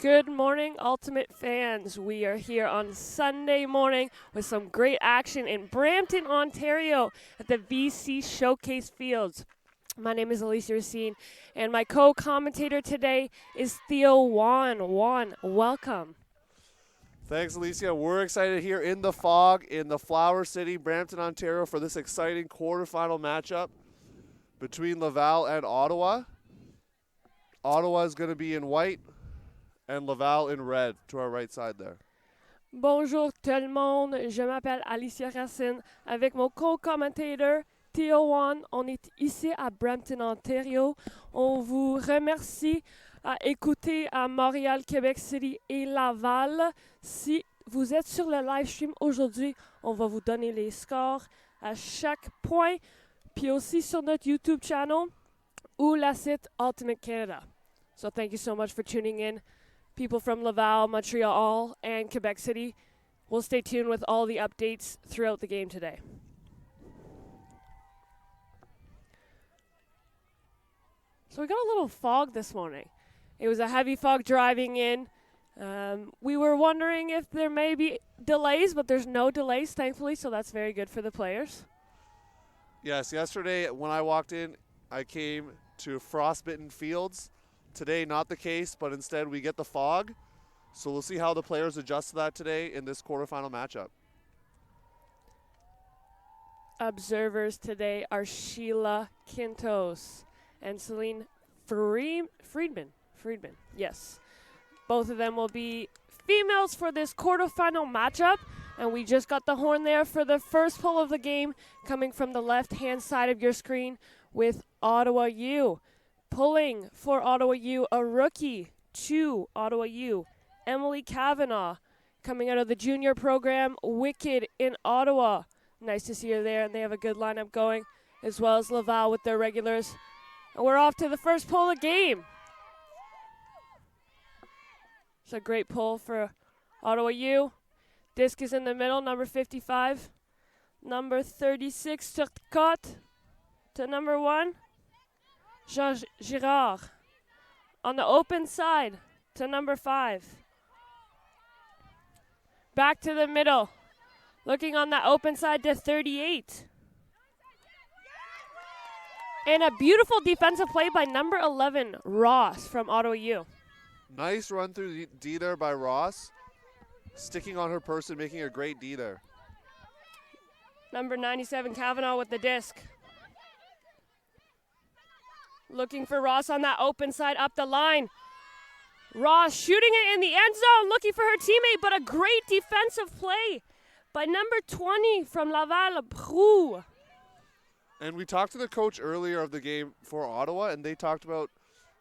Good morning, Ultimate fans. We are here on Sunday morning with some great action in Brampton, Ontario at the VC Showcase Fields. My name is Alicia Racine, and my co-commentator today is Theo Juan. Juan, welcome. Thanks, Alicia. We're excited here in the fog in the Flower City, Brampton, Ontario for this exciting quarterfinal matchup between Laval and Ottawa. Ottawa is going to be in white and Laval in red to our right side there. Bonjour tout le monde, je m'appelle Alicia Racine avec mon co-commentateur Theo Juan. On est ici à Brampton, Ontario. On vous remercie à écouter à Montréal, Québec City et Laval. Si vous êtes sur le live stream aujourd'hui, on va vous donner les scores à chaque point, puis aussi sur notre YouTube channel ou la site Ultimate Canada. So thank you so much for tuning in. People from Laval, Montreal, and Quebec City. We'll stay tuned with all the updates throughout the game today. So we got a little fog this morning. It was a heavy fog driving in. We were wondering if there may be delays, but there's no delays, thankfully, so that's very good for the players. Yes, yesterday when I walked in, I came to frostbitten fields. Today, not the case, but instead we get the fog. So we'll see how the players adjust to that today in this quarterfinal matchup. Observers today are Sheila Quintos and Celine Friedman, yes. Both of them will be females for this quarterfinal matchup. And we just got the horn there for the first pull of the game coming from the left-hand side of your screen with Ottawa U. Pulling for Ottawa U, a rookie to Ottawa U, Emily Kavanaugh, coming out of the junior program, Wicked in Ottawa. Nice to see her there, and they have a good lineup going, as well as Laval with their regulars. And we're off to the first pull of the game. It's a great pull for Ottawa U. Disc is in the middle, number 55. Number 36, Turcotte to number 1. Jean Girard on the open side to number 5. Back to the middle. Looking on that open side to 38. And a beautiful defensive play by number 11, Ross from Ottawa U. Nice run through D there by Ross. Sticking on her person, making a great D there. Number 97, Kavanaugh with the disc. Looking for Ross on that open side up the line. Ross shooting it in the end zone, looking for her teammate, but a great defensive play by number 20 from Laval, Brou. And we talked to the coach earlier of the game for Ottawa, and they talked about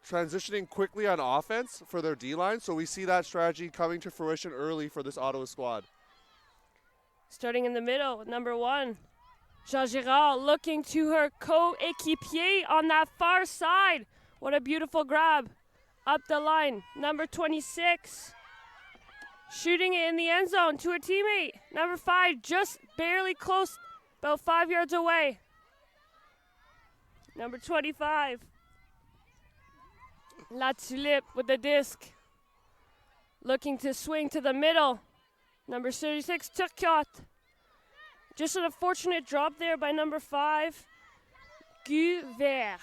transitioning quickly on offense for their D-line, so we see that strategy coming to fruition early for this Ottawa squad. Starting in the middle with number 1. Jean Girard looking to her co-équipier on that far side. What a beautiful grab. Up the line, number 26. Shooting it in the end zone to her teammate. Number 5, just barely close, about 5 yards away. Number 25. La Tulipe with the disc. Looking to swing to the middle. Number 36, Turcotte. Just an unfortunate drop there by number 5, Guvert.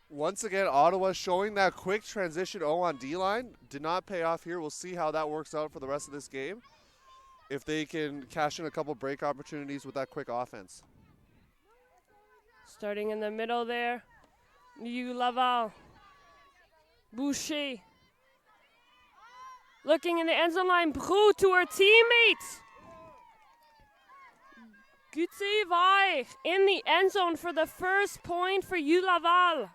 Once again, Ottawa showing that quick transition on D-line. Did not pay off here. We'll see how that works out for the rest of this game. If they can cash in a couple break opportunities with that quick offense. Starting in the middle there, U Laval. Boucher. Looking in the end zone line, Brou to her teammate. Gutier in the end zone for the first point for U Laval.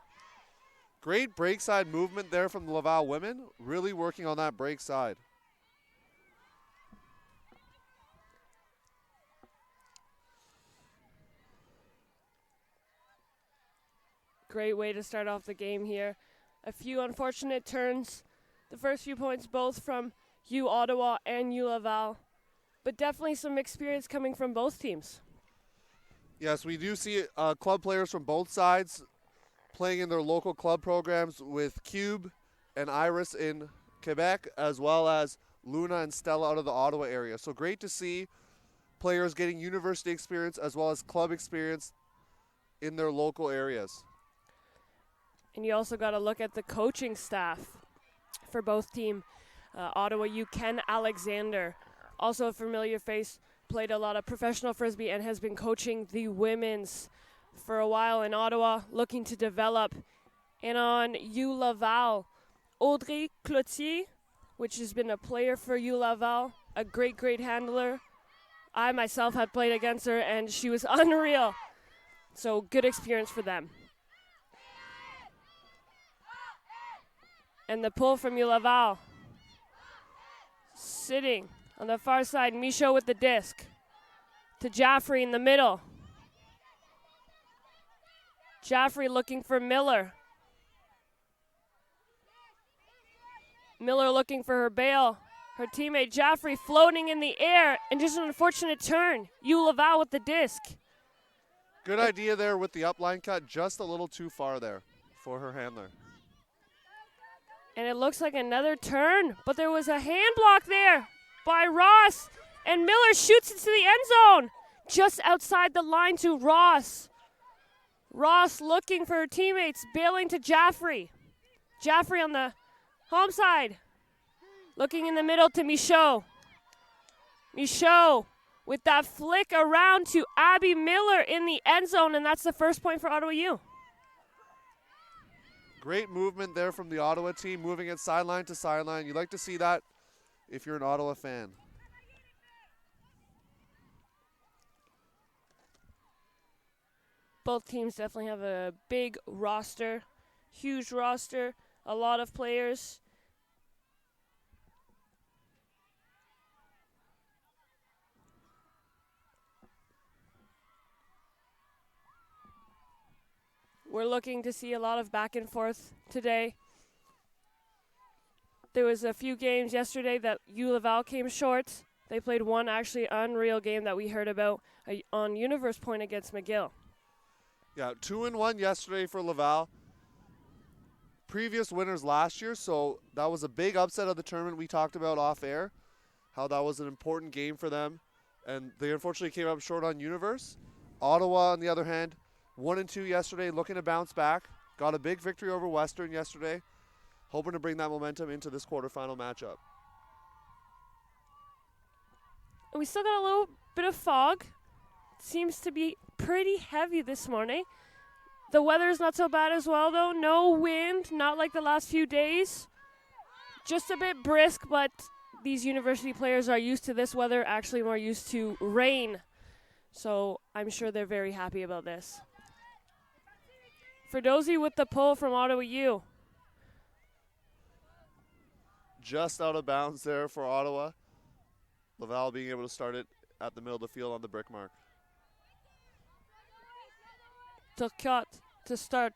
Great break side movement there from the Laval women. Really working on that break side. Great way to start off the game here. A few unfortunate turns. The first few points both from U Ottawa and U Laval. But definitely some experience coming from both teams. Yes, we do see club players from both sides playing in their local club programs with CUUC and Iris in Quebec, as well as Luna and Stella out of the Ottawa area. So great to see players getting university experience as well as club experience in their local areas. And you also got to look at the coaching staff for both team. Ottawa U, Ken Alexander, also a familiar face, played a lot of professional frisbee and has been coaching the women's for a while in Ottawa, looking to develop. And on U Laval, Audrey Cloutier, which has been a player for U Laval, a great, great handler. I myself had played against her, and she was unreal. So good experience for them. And the pull from U Laval. Sitting on the far side, Michaud with the disc. To Jaffrey in the middle. Jaffrey looking for Miller. Miller looking for her bail. Her teammate Jaffrey floating in the air, and just an unfortunate turn. U Laval with the disc. Good idea there with the upline cut, just a little too far there for her handler. And it looks like another turn, but there was a hand block there by Ross, and Miller shoots into the end zone, just outside the line to Ross. Ross looking for her teammates, bailing to Jaffrey. Jaffrey on the home side, looking in the middle to Michaud. Michaud with that flick around to Abby Miller in the end zone, and that's the first point for Ottawa U. Great movement there from the Ottawa team, moving it sideline to sideline. You like to see that if you're an Ottawa fan. Both teams definitely have a big roster, huge roster, a lot of players. We're looking to see a lot of back and forth today. There was a few games yesterday that U Laval came short. They played one actually unreal game that we heard about on Universe Point against McGill. Yeah, 2-1 yesterday for Laval. Previous winners last year, so that was a big upset of the tournament we talked about off air, how that was an important game for them. And they unfortunately came up short on Universe. Ottawa, on the other hand, 1-2 yesterday, looking to bounce back. Got a big victory over Western yesterday. Hoping to bring that momentum into this quarterfinal matchup. We still got a little bit of fog. Seems to be pretty heavy this morning. The weather is not so bad as well, though. No wind, not like the last few days. Just a bit brisk, but these university players are used to this weather, actually more used to rain. So I'm sure they're very happy about this. Ferdozi with the pull from Ottawa U. Just out of bounds there for Ottawa. Laval being able to start it at the middle of the field on the brick mark. Turcotte to start.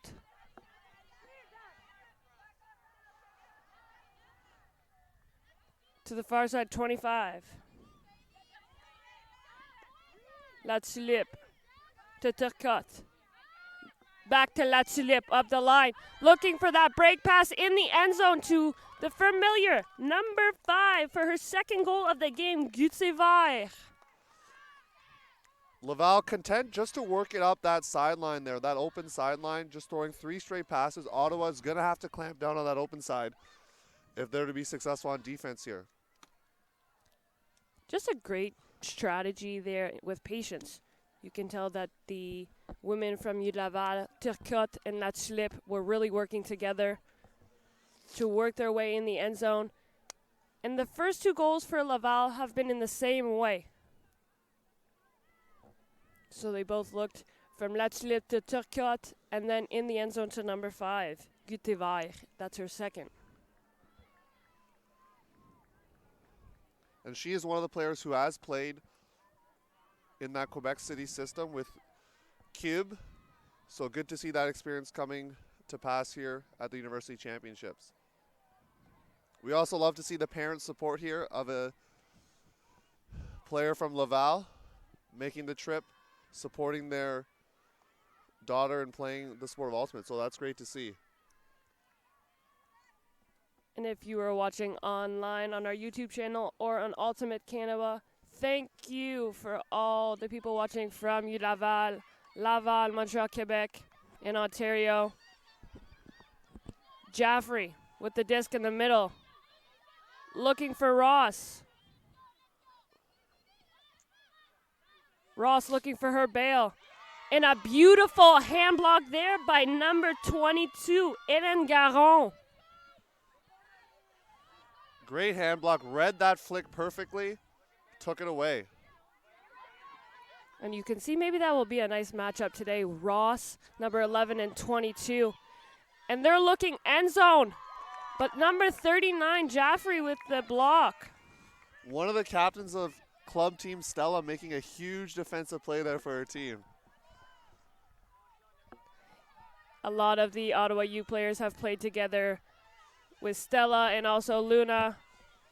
To the far side, 25. La Tulipe to Turcotte. Back to La Tulipe, up the line. Looking for that break pass in the end zone to the familiar number 5 for her second goal of the game, Gutsevar. Laval content just to work it up that sideline there, that open sideline, just throwing 3 straight passes. Ottawa's going to have to clamp down on that open side if they're to be successful on defense here. Just a great strategy there with patience. You can tell that the women from Laval, Turcotte, and La Tulipe were really working together to work their way in the end zone. And the first 2 goals for Laval have been in the same way. So they both looked from La Tulipe to Turcotte, and then in the end zone to number 5, Gutsevar. That's her second. And she is one of the players who has played in that Quebec City system with CUUC. So good to see that experience coming to pass here at the University Championships. We also love to see the parent support here of a player from Laval making the trip, supporting their daughter and playing the sport of ultimate. So that's great to see. And if you are watching online on our YouTube channel or on Ultimate Canada, thank you for all the people watching from Laval, Montreal, Quebec, and Ontario. Jaffrey with the disc in the middle, looking for Ross. Ross looking for her bail. And a beautiful hand block there by number 22, Hélène Garon. Great hand block. Read that flick perfectly. Took it away. And you can see maybe that will be a nice matchup today. Ross, number 11 and 22. And they're looking end zone. But number 39, Jaffrey with the block. One of the captains of club team Stella making a huge defensive play there for her team. A lot of the Ottawa U players have played together with Stella and also Luna,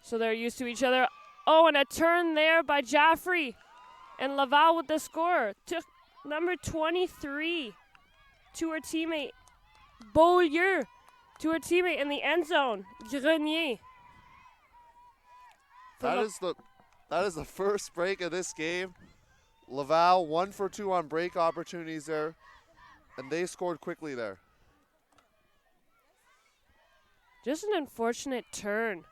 so they're used to each other. Oh, and a turn there by Jaffrey. And Laval with the score. Took number 23 to her teammate. Beaulieu to her teammate in the end zone. Grenier. That is the first break of this game. Laval 1 for 2 on break opportunities there. And they scored quickly there. Just an unfortunate turn.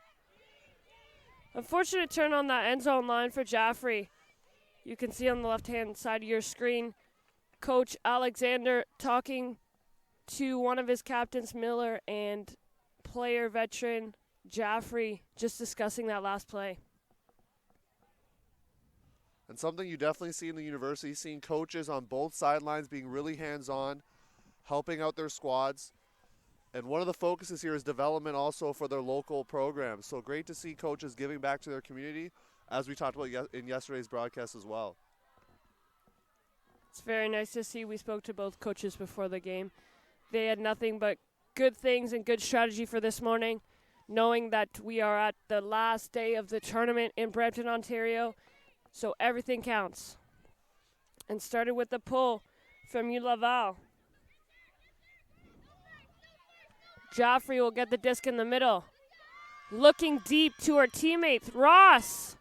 Unfortunate turn on that end zone line for Jaffrey. You can see on the left-hand side of your screen, Coach Alexander talking to one of his captains, Miller, and player veteran Jaffrey, just discussing that last play. And something you definitely see in the university, seeing coaches on both sidelines being really hands-on, helping out their squads. And one of the focuses here is development also for their local programs. So great to see coaches giving back to their community, as we talked about in yesterday's broadcast as well. It's very nice to see. We spoke to both coaches before the game. They had nothing but good things and good strategy for this morning, knowing that we are at the last day of the tournament in Brampton, Ontario. So everything counts. And started with the pull from Laval. Jaffrey will get the disc in the middle. Looking deep to her teammates. Ross.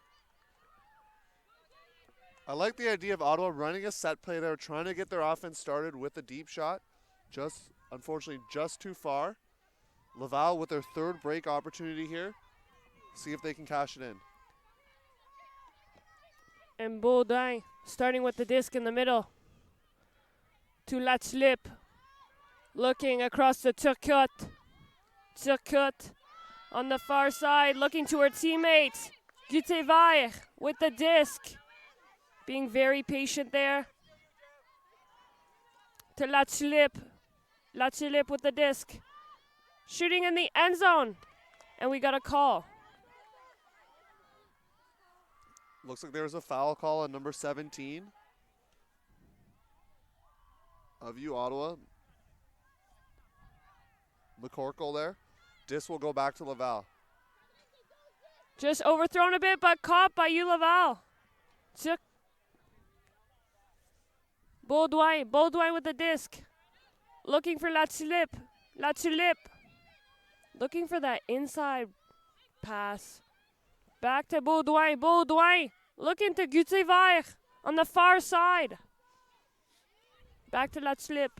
I like the idea of Ottawa running a set play there, trying to get their offense started with a deep shot. Unfortunately, just too far. Laval with their third break opportunity here. See if they can cash it in. And Baudin starting with the disc in the middle. To Latulippe. Looking across the Turcotte. Turcotte on the far side, looking to her teammates. Gutever with the disc. Being very patient there. To Latulippe. Latulippe with the disc. Shooting in the end zone. And we got a call. Looks like there's a foul call on number 17 of Ottawa. McCorkle there. Disc will go back to Laval. Just overthrown a bit, but caught by Laval. Baudouin with the disc. Looking for Latulippe. Latulippe. Looking for that inside pass. Back to Baudouin. Baudouin looking to Gutever on the far side. Back to Latulippe.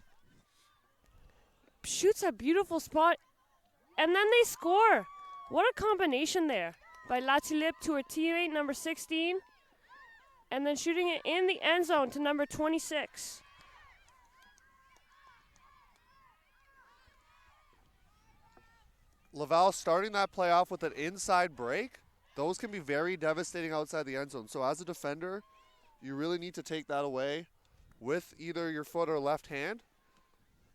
Shoots a beautiful spot. And then they score. What a combination there by Latulippe to her teammate, number 16. And then shooting it in the end zone to number 26. Laval starting that play off with an inside break. Those can be very devastating outside the end zone. So as a defender, you really need to take that away with either your foot or left hand,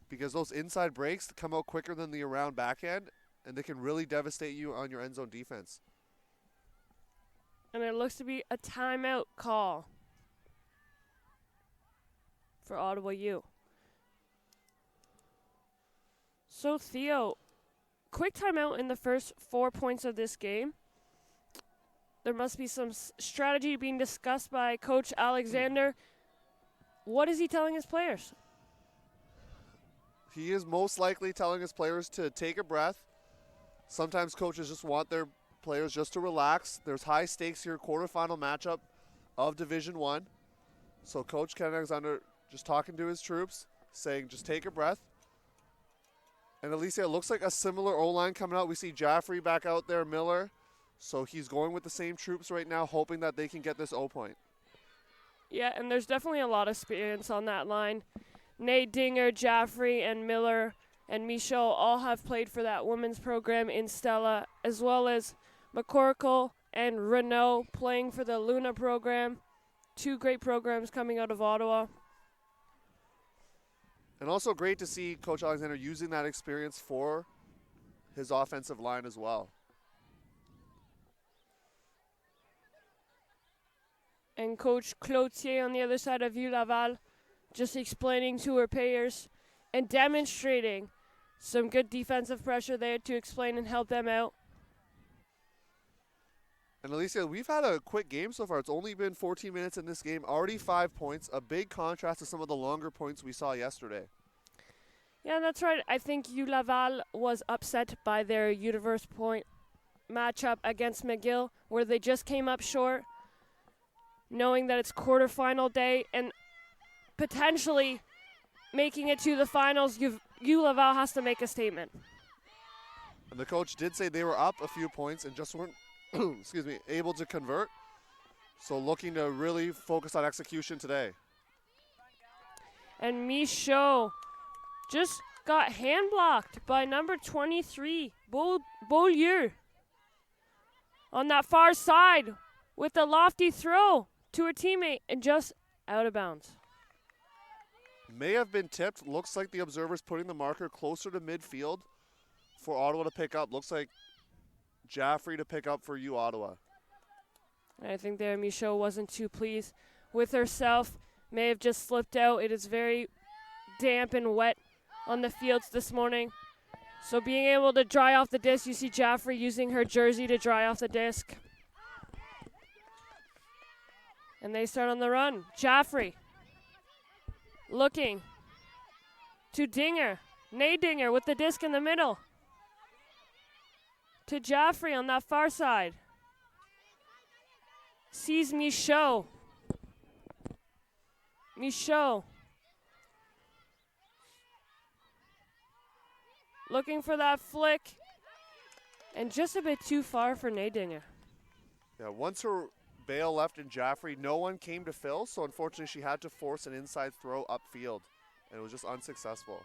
because those inside breaks come out quicker than the around backhand, and they can really devastate you on your end zone defense. And it looks to be a timeout call for Ottawa U. So Theo, quick timeout in the first 4 points of this game. There must be some strategy being discussed by Coach Alexander. What is he telling his players? He is most likely telling his players to take a breath, Sometimes coaches just want their players just to relax. There's high stakes here, quarterfinal matchup of Division 1. So Coach Ken Alexander just talking to his troops, saying just take a breath. And Alicia, it looks like a similar O-line coming out. We see Jaffrey back out there, Miller. So he's going with the same troops right now, hoping that they can get this O-point. Yeah, and there's definitely a lot of experience on that line. Nate Dinger, Jaffrey, and Miller and Michaud all have played for that women's program in Stella, as well as McCorkle and Renault playing for the Luna program. 2 great programs coming out of Ottawa. And also great to see Coach Alexander using that experience for his offensive line as well. And Coach Cloutier on the other side of Laval just explaining to her players and demonstrating some good defensive pressure there to explain and help them out. And Alicia, we've had a quick game so far. It's only been 14 minutes in this game, already 5 points, a big contrast to some of the longer points we saw yesterday. Yeah, that's right. I think Laval was upset by their Universe Point matchup against McGill, where they just came up short, knowing that it's quarterfinal day and potentially making it to the finals. Laval has to make a statement. And the coach did say they were up a few points and just weren't able to convert. So looking to really focus on execution today. And Michaud just got hand blocked by number 23, Beaulieu, on that far side with a lofty throw to her teammate and just out of bounds. May have been tipped. Looks like the observer's putting the marker closer to midfield for Ottawa to pick up. Looks like Jaffrey to pick up for Ottawa. I think there Michaud wasn't too pleased with herself. May have just slipped out. It is very damp and wet on the fields this morning. So being able to dry off the disc, you see Jaffrey using her jersey to dry off the disc. And they start on the run. Jaffrey looking to Dinger. Nate Dinger with the disc in the middle. To Jaffrey on that far side. Sees Michaud. Michaud. Looking for that flick. And just a bit too far for Nate Dinger. Yeah, once her bail left in Jaffrey, no one came to fill, so unfortunately she had to force an inside throw upfield, and it was just unsuccessful.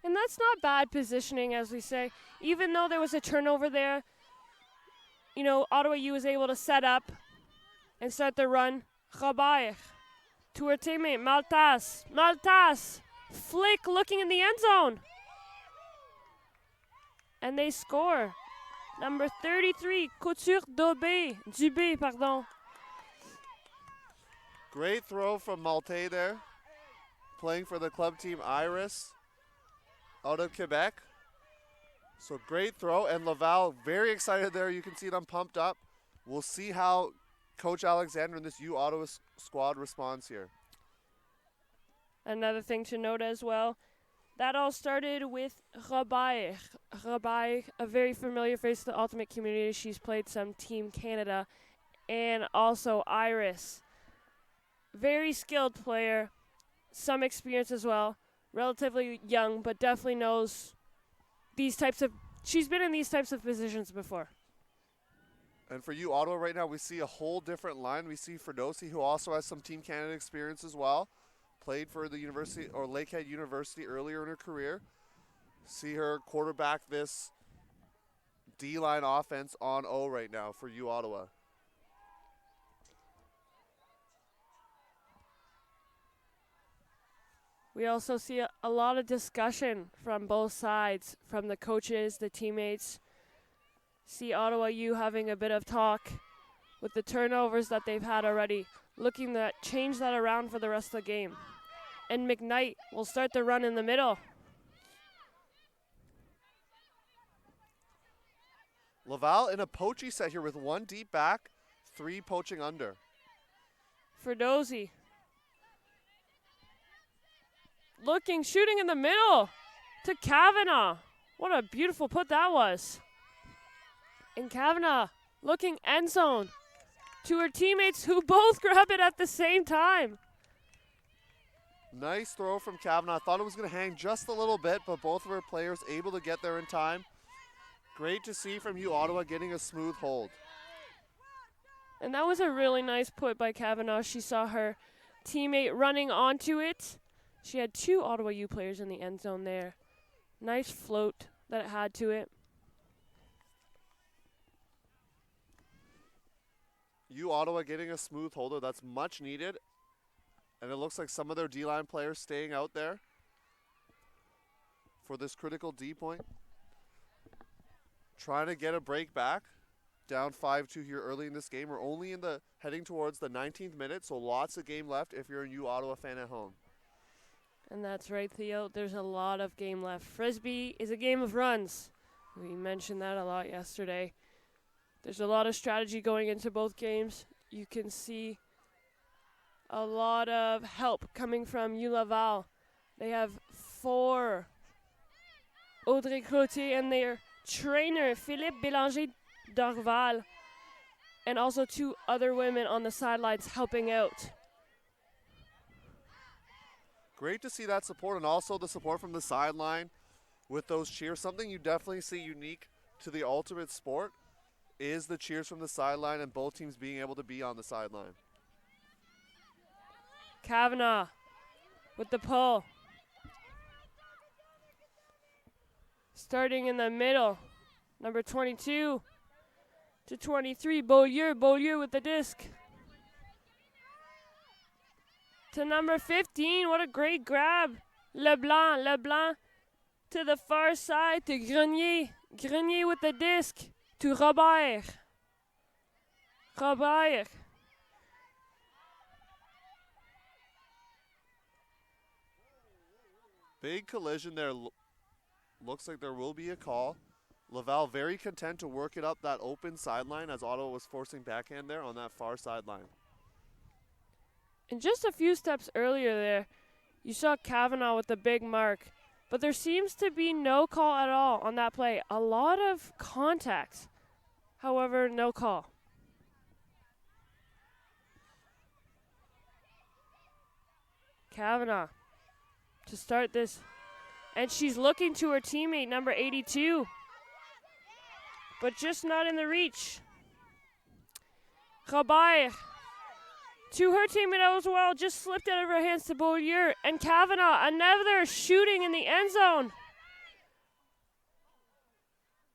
And that's not bad positioning, as we say. Even though there was a turnover there, Ottawa U was able to set up and start the run. Robert to her teammate, Maltas. Maltas, flick looking in the end zone. And they score. Number 33, Couture Dubé, pardon. Great throw from Malte there, playing for the club team Iris out of Quebec. So great throw, and Laval very excited there. You can see them pumped up. We'll see how Coach Alexander and this Ottawa squad responds here. Another thing to note as well, that all started with Robert. Robert, a very familiar face to the Ultimate community. She's played some Team Canada, and also Iris. Very skilled player, some experience as well. Relatively young, but definitely knows she's been in these types of positions before. And for Ottawa right now, we see a whole different line. We see Ferdosi, who also has some Team Canada experience as well. Played for the University or Lakehead University earlier in her career. See her quarterback this D-line offense on O right now for Ottawa. We also see a lot of discussion from both sides, from the coaches, the teammates. See Ottawa U having a bit of talk with the turnovers that they've had already, looking to change that around for the rest of the game. And McKnight will start the run in the middle. Laval in a poachy set here with 1 deep back, 3 poaching under. Ferdosi. Shooting in the middle to Kavanaugh. What a beautiful put that was. And Kavanaugh looking end zone to her teammates who both grab it at the same time. Nice throw from Kavanaugh. Thought it was going to hang just a little bit, but both of her players able to get there in time. Great to see from you, Ottawa, getting a smooth hold. And that was a really nice put by Kavanaugh. She saw her teammate running onto it. She had 2 Ottawa U players in the end zone there. Nice float that it had to it. You, Ottawa, getting a smooth holder. That's much needed. And it looks like some of their D-line players staying out there for this critical D point. Trying to get a break back. Down 5-2 here early in this game. We're only heading towards the 19th minute, so lots of game left if you're a U Ottawa fan at home. And that's right, Theo. There's a lot of game left. Frisbee is a game of runs. We mentioned that a lot yesterday. There's a lot of strategy going into both games. You can see a lot of help coming from U Laval. They have 4 Audrey Cloutier and their trainer, Philippe Bélanger d'Orval, and also 2 other women on the sidelines helping out. Great to see that support, and also the support from the sideline with those cheers. Something you definitely see unique to the ultimate sport is the cheers from the sideline and both teams being able to be on the sideline. Kavanaugh with the pull. Starting in the middle, number 22 to 23, Beaulieu with the disc. To number 15, what a great grab. Leblanc to the far side to Grenier with the disc to Robert. Big collision there. Looks like there will be a call. Laval very content to work it up that open sideline as Ottawa was forcing backhand there on that far sideline. And just a few steps earlier there, you saw Kavanaugh with the big mark. But there seems to be no call at all on that play. A lot of contact. However, no call. Kavanaugh to start this. And she's looking to her teammate, number 82. But just not in the reach. Robert to her teammate as well, just slipped out of her hands to Beaulieu. And Kavanaugh, another shooting in the end zone.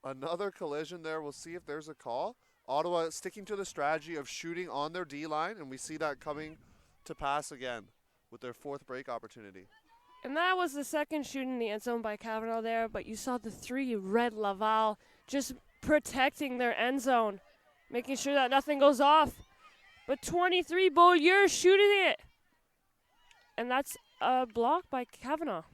Another collision there. We'll see if there's a call. Ottawa sticking to the strategy of shooting on their D-line, and we see that coming to pass again with their 4th break opportunity. And that was the second shooting in the end zone by Kavanaugh there, but you saw the 3 red Laval just protecting their end zone, making sure that nothing goes off. But 23, Beaulieu shooting it. And that's a block by Kavanaugh.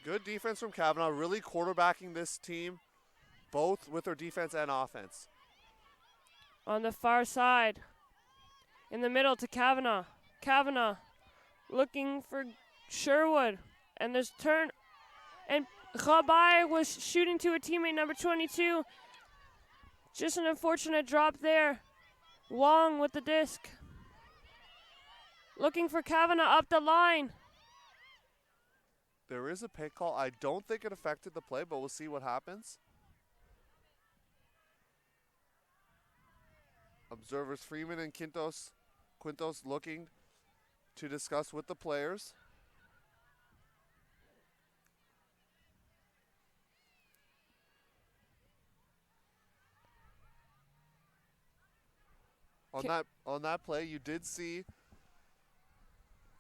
Good defense from Kavanaugh, really quarterbacking this team, both with their defense and offense. On the far side, in the middle to Kavanaugh. Kavanaugh looking for Sherwood. And there's turn. And Robert was shooting to a teammate, number 22. Just an unfortunate drop there. Wong with the disc. Looking for Kavanaugh up the line. There is a pick call. I don't think it affected the play, but we'll see what happens. Observers Freeman and Quintos looking to discuss with the players. On that play, you did see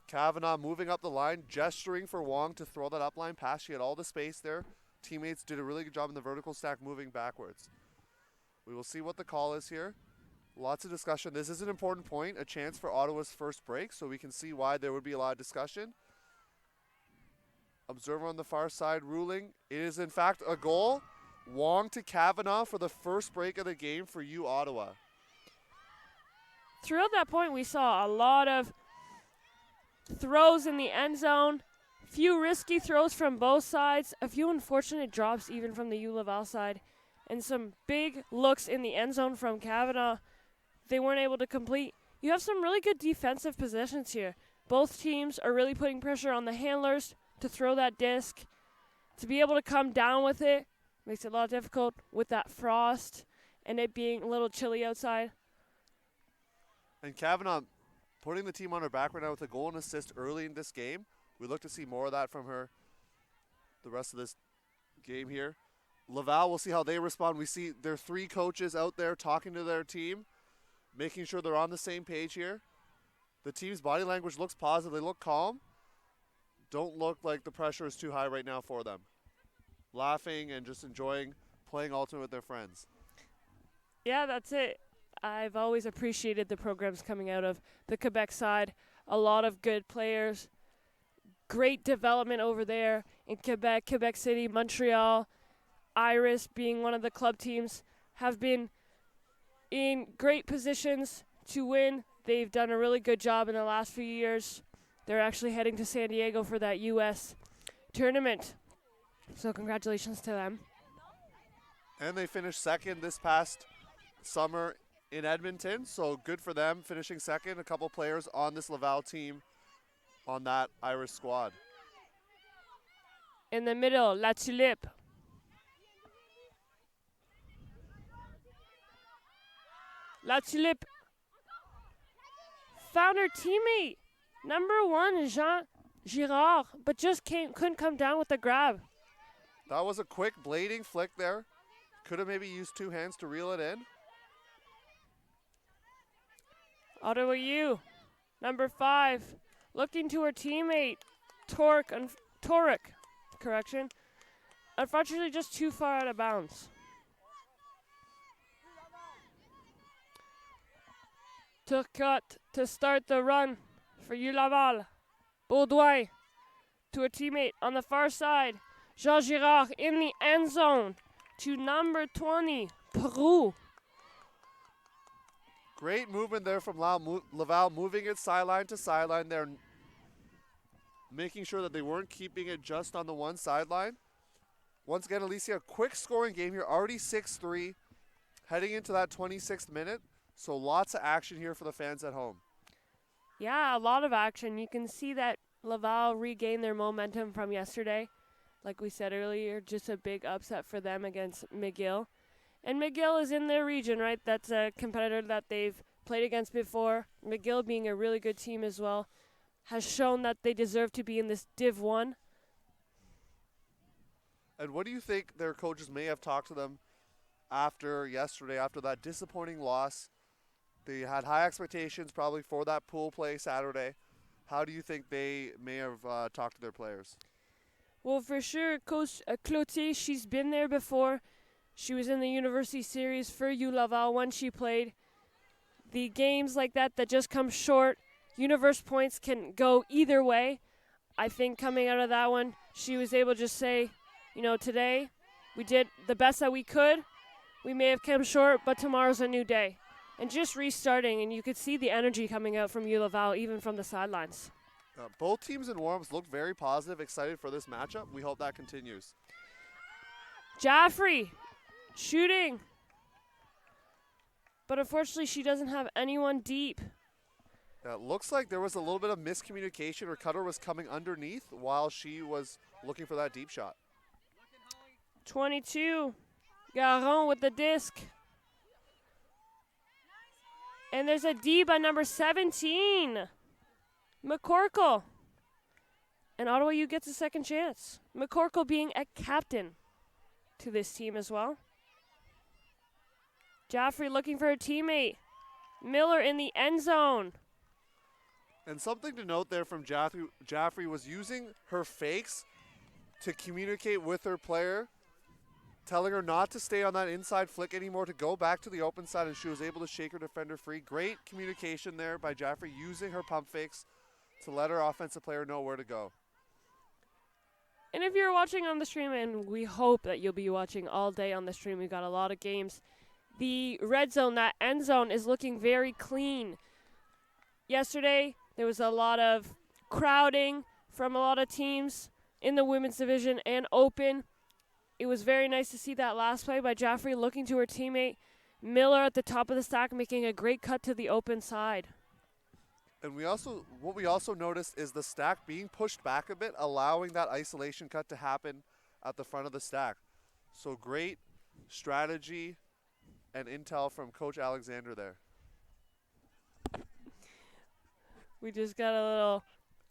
Kavanaugh moving up the line, gesturing for Wong to throw that upline pass. She had all the space there. Teammates did a really good job in the vertical stack moving backwards. We will see what the call is here. Lots of discussion. This is an important point, a chance for Ottawa's first break, so we can see why there would be a lot of discussion. Observer on the far side ruling. It is, in fact, a goal. Wong to Kavanaugh for the first break of the game for U Ottawa. Throughout that point, we saw a lot of throws in the end zone, few risky throws from both sides, a few unfortunate drops even from the U Laval side. and some big looks in the end zone from Kavanaugh. They weren't able to complete. You have some really good defensive possessions here. Both teams are really putting pressure on the handlers to throw that disc. To be able to come down with it makes it a lot difficult with that frost and it being a little chilly outside. And Kavanaugh putting the team on her back right now with a goal and assist early in this game. We look to see more of that from her the rest of this game here. Laval, we'll see how they respond. We see their 3 coaches out there talking to their team, making sure they're on the same page here. The team's body language looks positive. They look calm. Don't look like the pressure is too high right now for them. Laughing and just enjoying playing ultimate with their friends. Yeah, that's it. I've always appreciated the programs coming out of the Quebec side. A lot of good players. Great development over there in Quebec, Quebec City, Montreal. Iris, being one of the club teams, have been in great positions to win. They've done a really good job in the last few years. They're actually heading to San Diego for that U.S. tournament. So congratulations to them. And they finished second this past summer in Edmonton, so good for them finishing second. A couple players on this Laval team on that Irish squad. In the middle, La Tulipe. La Tulipe found her teammate, number 1, Jean Girard, but just couldn't come down with the grab. That was a quick blading flick there. Could have maybe used 2 hands to reel it in. Ottawa U, number 5, looking to her teammate, Torek, correction. Unfortunately, just too far out of bounds. Turcotte to start the run for U Laval. Baudouin to a teammate on the far side. Jean Girard in the end zone to number 20, Peru. Great movement there from Laval, moving it sideline to sideline there, making sure that they weren't keeping it just on the one sideline. Once again, Alicia, a quick scoring game here, already 6-3, heading into that 26th minute. So lots of action here for the fans at home. Yeah, a lot of action. You can see that Laval regained their momentum from yesterday. Like we said earlier, just a big upset for them against McGill. And McGill is in their region, right? That's a competitor that they've played against before. McGill, being a really good team as well, has shown that they deserve to be in this Div 1. And what do you think their coaches may have talked to them after yesterday, after that disappointing loss? They had high expectations probably for that pool play Saturday. How do you think they may have talked to their players? Well, for sure, Coach Cloutier, she's been there before. She was in the University Series for U Laval when she played. The games like that just come short, universe points can go either way. I think coming out of that one, she was able to just say, today we did the best that we could. We may have come short, but tomorrow's a new day. And just restarting, and you could see the energy coming out from U Laval, even from the sidelines. Both teams in warm-ups look very positive, excited for this matchup. We hope that continues. Jaffrey shooting. But unfortunately, she doesn't have anyone deep. It looks like there was a little bit of miscommunication. Her cutter was coming underneath while she was looking for that deep shot. 22, Garon with the disc. And there's a D by number 17, McCorkle. And Ottawa U gets a second chance. McCorkle being a captain to this team as well. Jaffrey looking for a teammate. Miller in the end zone. And something to note there from Jaffrey was using her fakes to communicate with her player, telling her not to stay on that inside flick anymore, to go back to the open side, and she was able to shake her defender free. Great communication there by Jaffrey, using her pump fakes to let her offensive player know where to go. And if you're watching on the stream, and we hope that you'll be watching all day on the stream, we've got a lot of games. The red zone, that end zone, is looking very clean. Yesterday, there was a lot of crowding from a lot of teams in the women's division and open. it was very nice to see that last play by Jaffrey looking to her teammate Miller at the top of the stack, making a great cut to the open side. And what we also noticed is the stack being pushed back a bit, allowing that isolation cut to happen at the front of the stack. So great strategy and intel from Coach Alexander there. We just got a little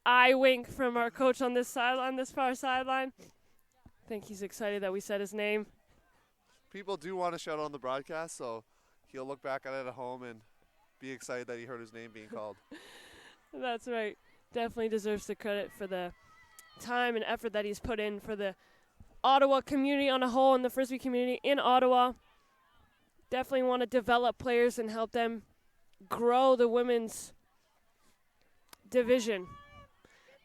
eye wink from our coach on this sideline, this far sideline. I think he's excited that we said his name. People do want to shout on the broadcast, so he'll look back at it at home and be excited that he heard his name being called. That's right. Definitely deserves the credit for the time and effort that he's put in for the Ottawa community on a whole and the Frisbee community in Ottawa. Definitely want to develop players and help them grow the women's division.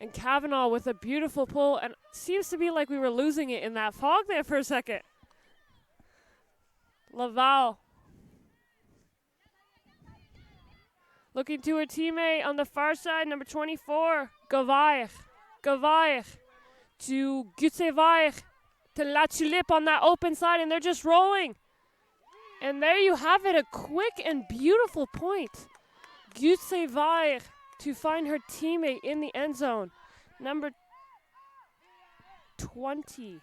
And Kavanaugh with a beautiful pull, and seems to be like we were losing it in that fog there for a second. Laval looking to her teammate on the far side, number 24, Gavair to Gutsevair to La Tulipe on that open side, and they're just rolling. And there you have it, a quick and beautiful point. Gutsevair to find her teammate in the end zone. Number 20,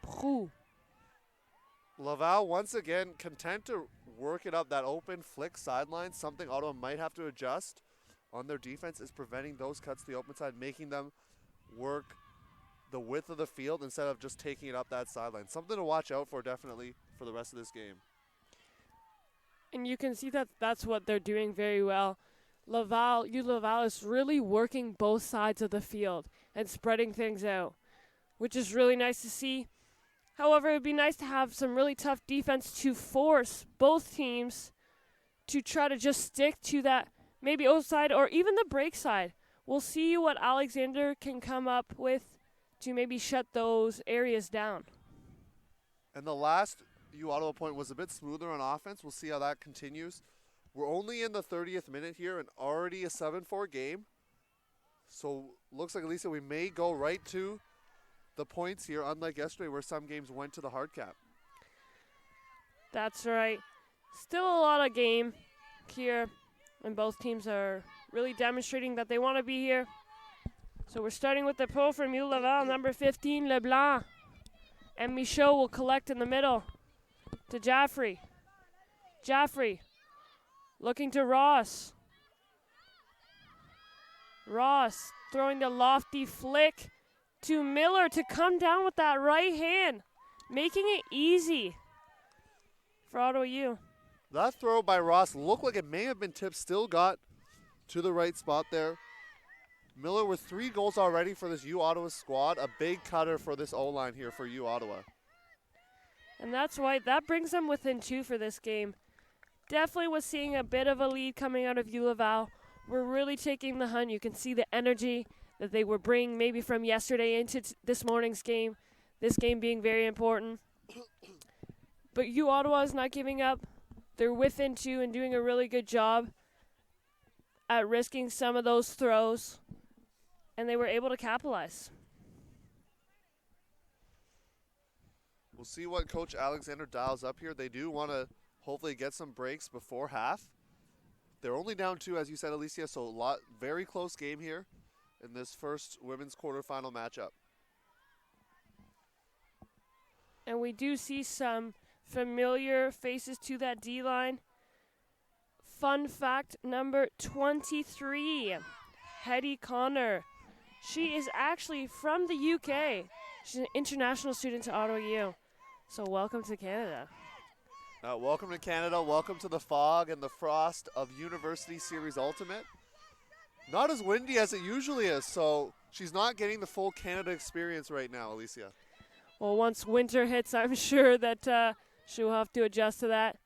Prou. Laval once again content to work it up that open flick sideline. Something Ottawa might have to adjust on their defense is preventing those cuts to the open side, making them work the width of the field instead of just taking it up that sideline. Something to watch out for definitely for the rest of this game. And you can see that that's what they're doing very well. Laval is really working both sides of the field and spreading things out, which is really nice to see. However, it would be nice to have some really tough defense to force both teams to try to just stick to that maybe outside or even the break side. We'll see what Alexander can come up with to maybe shut those areas down. And the last Ottawa point was a bit smoother on offense. We'll see how that continues. We're only in the 30th minute here and already a 7-4 game. So looks like, Alicia, we may go right to the points here, unlike yesterday where some games went to the hard cap. That's right. Still a lot of game here, and both teams are really demonstrating that they want to be here. So we're starting with the pull from Laval, number 15, Leblanc. And Michaud will collect in the middle to Jaffrey. Jaffrey looking to Ross. Ross throwing the lofty flick to Miller to come down with that right hand, making it easy for Ottawa U. That throw by Ross looked like it may have been tipped, still got to the right spot there. Miller with 3 goals already for this Ottawa squad, a big cutter for this O-line here for Ottawa. And that's why that brings them within 2 for this game. Definitely was seeing a bit of a lead coming out of Laval. We're really taking the hunt. You can see the energy that they were bringing maybe from yesterday into this morning's game. This game being very important. But Ottawa is not giving up. They're within 2 and doing a really good job at risking some of those throws. And they were able to capitalize. We'll see what Coach Alexander dials up here. They do want to hopefully get some breaks before half. They're only down 2, as you said, Alicia, so very close game here in this first women's quarterfinal matchup. And we do see some familiar faces to that D-line. Fun fact number 23, Hetty Connor. She is actually from the UK. She's an international student to Ottawa U. So welcome to Canada. Welcome to Canada. Welcome to the fog and the frost of University Series Ultimate. Not as windy as it usually is, so she's not getting the full Canada experience right now, Alicia. Well, once winter hits, I'm sure that she'll have to adjust to that.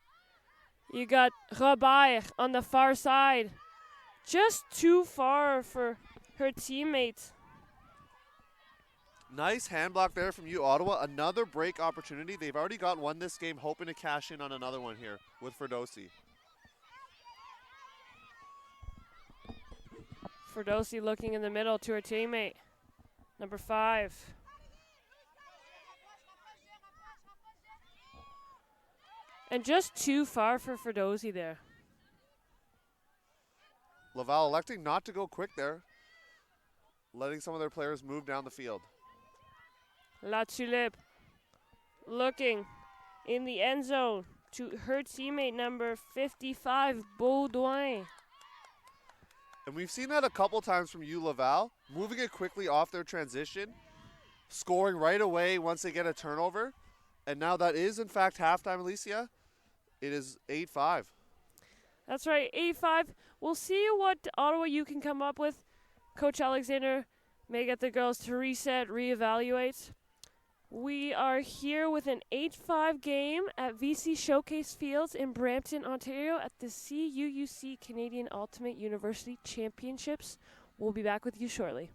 You got Robert on the far side. Just too far for her teammates. Nice hand block there from Ottawa. Another break opportunity. They've already got one this game, hoping to cash in on another one here with Ferdosi. Ferdosi looking in the middle to her teammate, number 5. And just too far for Ferdozi there. Laval electing not to go quick there, letting some of their players move down the field. La Tulipe looking in the end zone to her teammate number 55, Baudouin. And we've seen that a couple times from U Laval, moving it quickly off their transition, scoring right away once they get a turnover. And now that is, in fact, halftime, Alicia. It is 8-5. That's right, 8-5. We'll see what Ottawa you can come up with. Coach Alexander may get the girls to reset, reevaluate. We are here with an 8-5 game at VC Showcase Fields in Brampton, Ontario at the CUUC Canadian Ultimate University Championships. We'll be back with you shortly.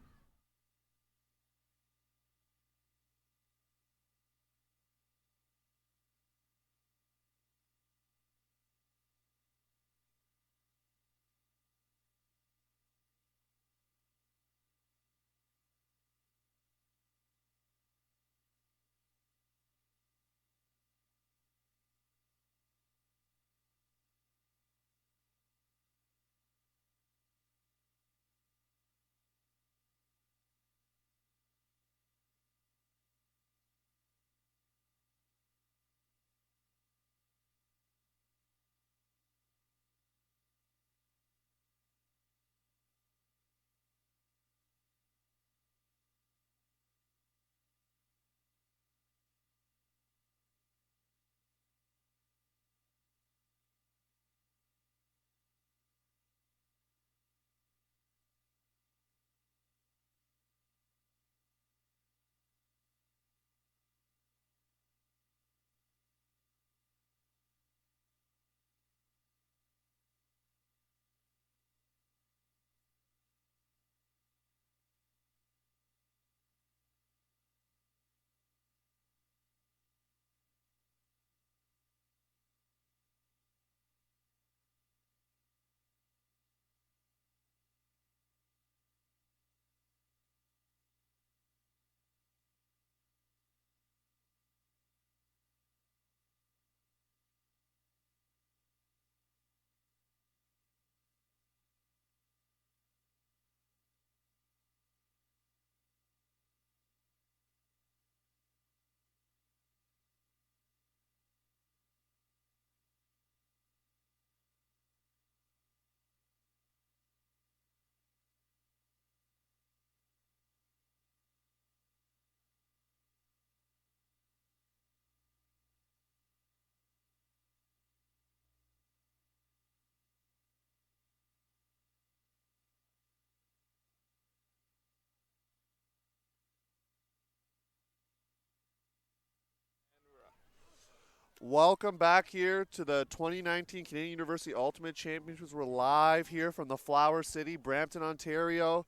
Welcome back here to the 2019 Canadian University Ultimate Championships. We're live here from the Flower City, Brampton, Ontario,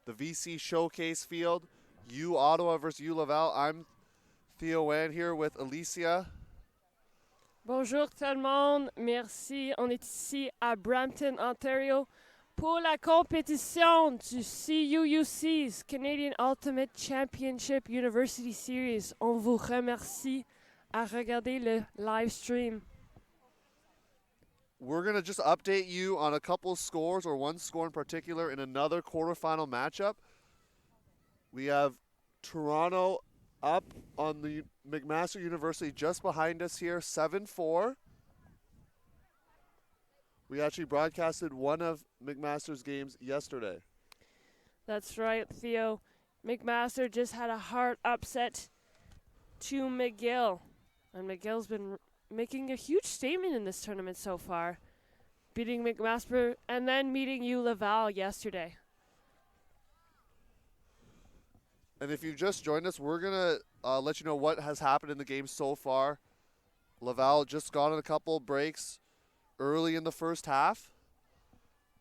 the VC Showcase Field. U Ottawa versus U Laval. I'm Theo Wan here with Alicia. Bonjour tout le monde, merci. On est ici à Brampton, Ontario, pour la compétition du CUUC, Canadian Ultimate Championship University Series. On vous remercie à regarder le live stream. We're going to just update you on a couple scores, or one score in particular, in another quarterfinal matchup. We have Toronto up on the McMaster University just behind us here, 7-4. We actually broadcasted one of McMaster's games yesterday. That's right, Theo. McMaster just had a hard upset to McGill. And McGill's been making a huge statement in this tournament so far, beating McMaster and then meeting U Laval yesterday. And if you've just joined us, we're going to let you know what has happened in the game so far. Laval just got in a couple breaks early in the first half.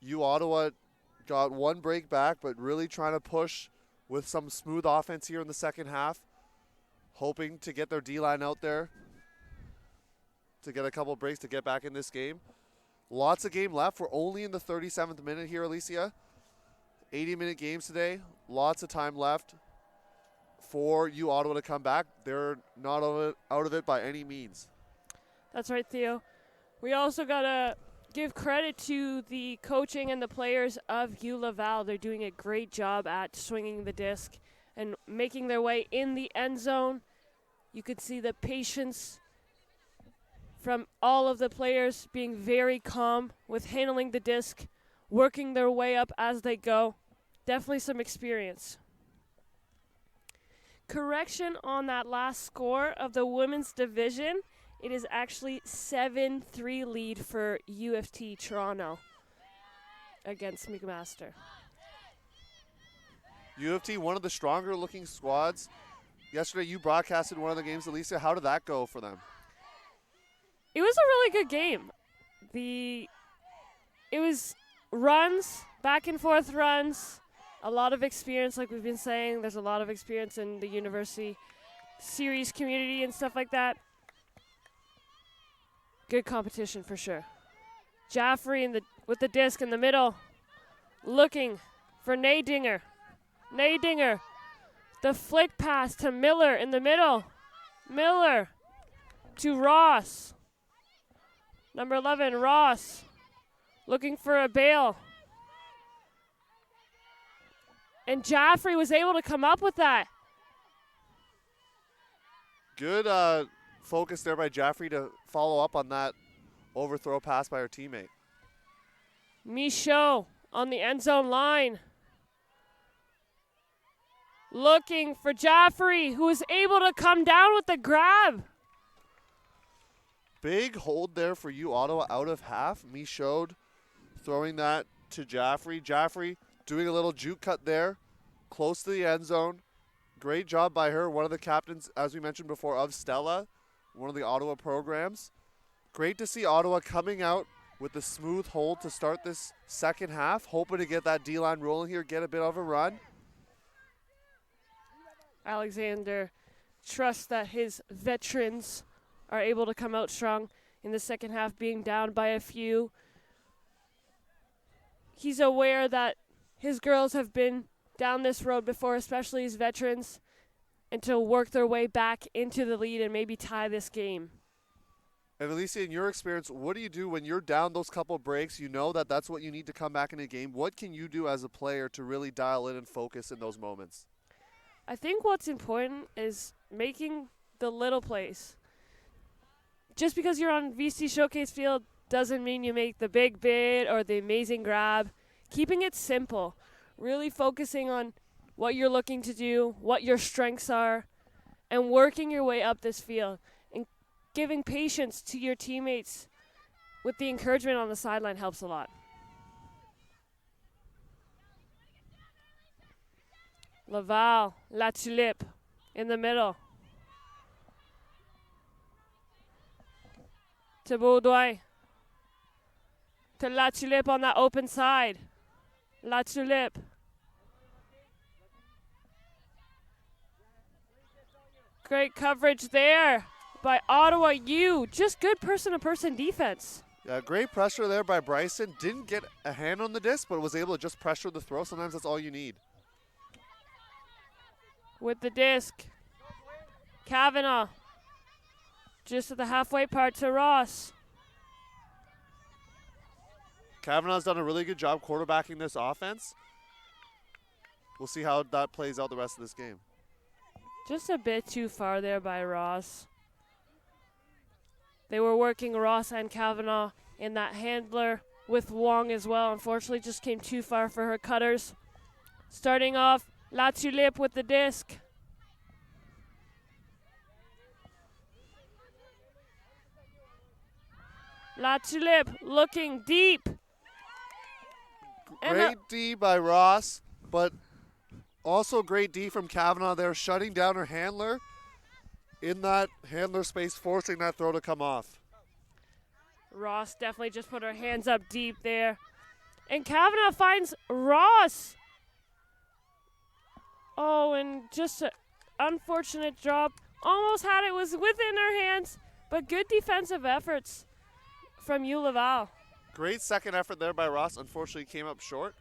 U Ottawa got one break back, but really trying to push with some smooth offense here in the second half, hoping to get their D-line out there to get a couple breaks to get back in this game. Lots of game left. We're only in the 37th minute here, Alicia. 80-minute games today. Lots of time left for U Ottawa to come back. They're not out of it by any means. That's right, Theo. We also got to give credit to the coaching and the players of U Laval. They're doing a great job at swinging the disc and making their way in the end zone. You could see the patience from all of the players being very calm with handling the disc, working their way up as they go. Definitely some experience. Correction on that last score of the women's division. It is actually 7-3 lead for UFT Toronto against McMaster. UFT, one of the stronger looking squads. Yesterday you broadcasted one of the games, Alicia. How did that go for them? It was a really good game. It was runs, back and forth runs, a lot of experience, like we've been saying. There's a lot of experience in the university series community and stuff like that. Good competition for sure. Jaffrey with the disc in the middle, looking for Nadinger. Nadinger, the flick pass to Miller in the middle. Miller to Ross. Number 11, Ross, looking for a bail. And Jaffrey was able to come up with that. Good focus there by Jaffrey to follow up on that overthrow pass by our teammate. Michaud on the end zone line. Looking for Jaffrey, who was able to come down with the grab. Big hold there for you, Ottawa, out of half. Michaud throwing that to Jaffrey. Jaffrey doing a little juke cut there, close to the end zone. Great job by her, one of the captains, as we mentioned before, of Stella, one of the Ottawa programs. Great to see Ottawa coming out with a smooth hold to start this second half, hoping to get that D-line rolling here, get a bit of a run. Alexander trusts that his veterans are able to come out strong in the second half, being down by a few. He's aware that his girls have been down this road before, especially his veterans, and to work their way back into the lead and maybe tie this game. And Alicia, in your experience, what do you do when you're down those couple breaks? You know that that's what you need to come back in a game. What can you do as a player to really dial in and focus in those moments? I think what's important is making the little plays. Just because you're on VC Showcase Field doesn't mean you make the big bid or the amazing grab. Keeping it simple, really focusing on what you're looking to do, what your strengths are, and working your way up this field and giving patience to your teammates with the encouragement on the sideline helps a lot. Laval, La Tulipe in the middle. To Baudouin. To La Tulipe on that open side. La Tulipe. Great coverage there by Ottawa U. Just good person-to-person defense. Yeah, great pressure there by Bryson. Didn't get a hand on the disc, but was able to just pressure the throw. Sometimes that's all you need. With the disc. Kavanaugh. Just at the halfway part to Ross. Kavanaugh's done a really good job quarterbacking this offense. We'll see how that plays out the rest of this game. Just a bit too far there by Ross. They were working Ross and Kavanaugh in that handler with Wong as well. Unfortunately, just came too far for her cutters. Starting off, La Tulipe with the disc. La Tulipe looking deep. Great D by Ross, but also great D from Kavanaugh there, shutting down her handler in that handler space, forcing that throw to come off. Ross definitely just put her hands up deep there. And Kavanaugh finds Ross. Oh, and just an unfortunate drop. Almost had it, was within her hands, but good defensive efforts from U Laval. Great second effort there by Ross. Unfortunately, came up short.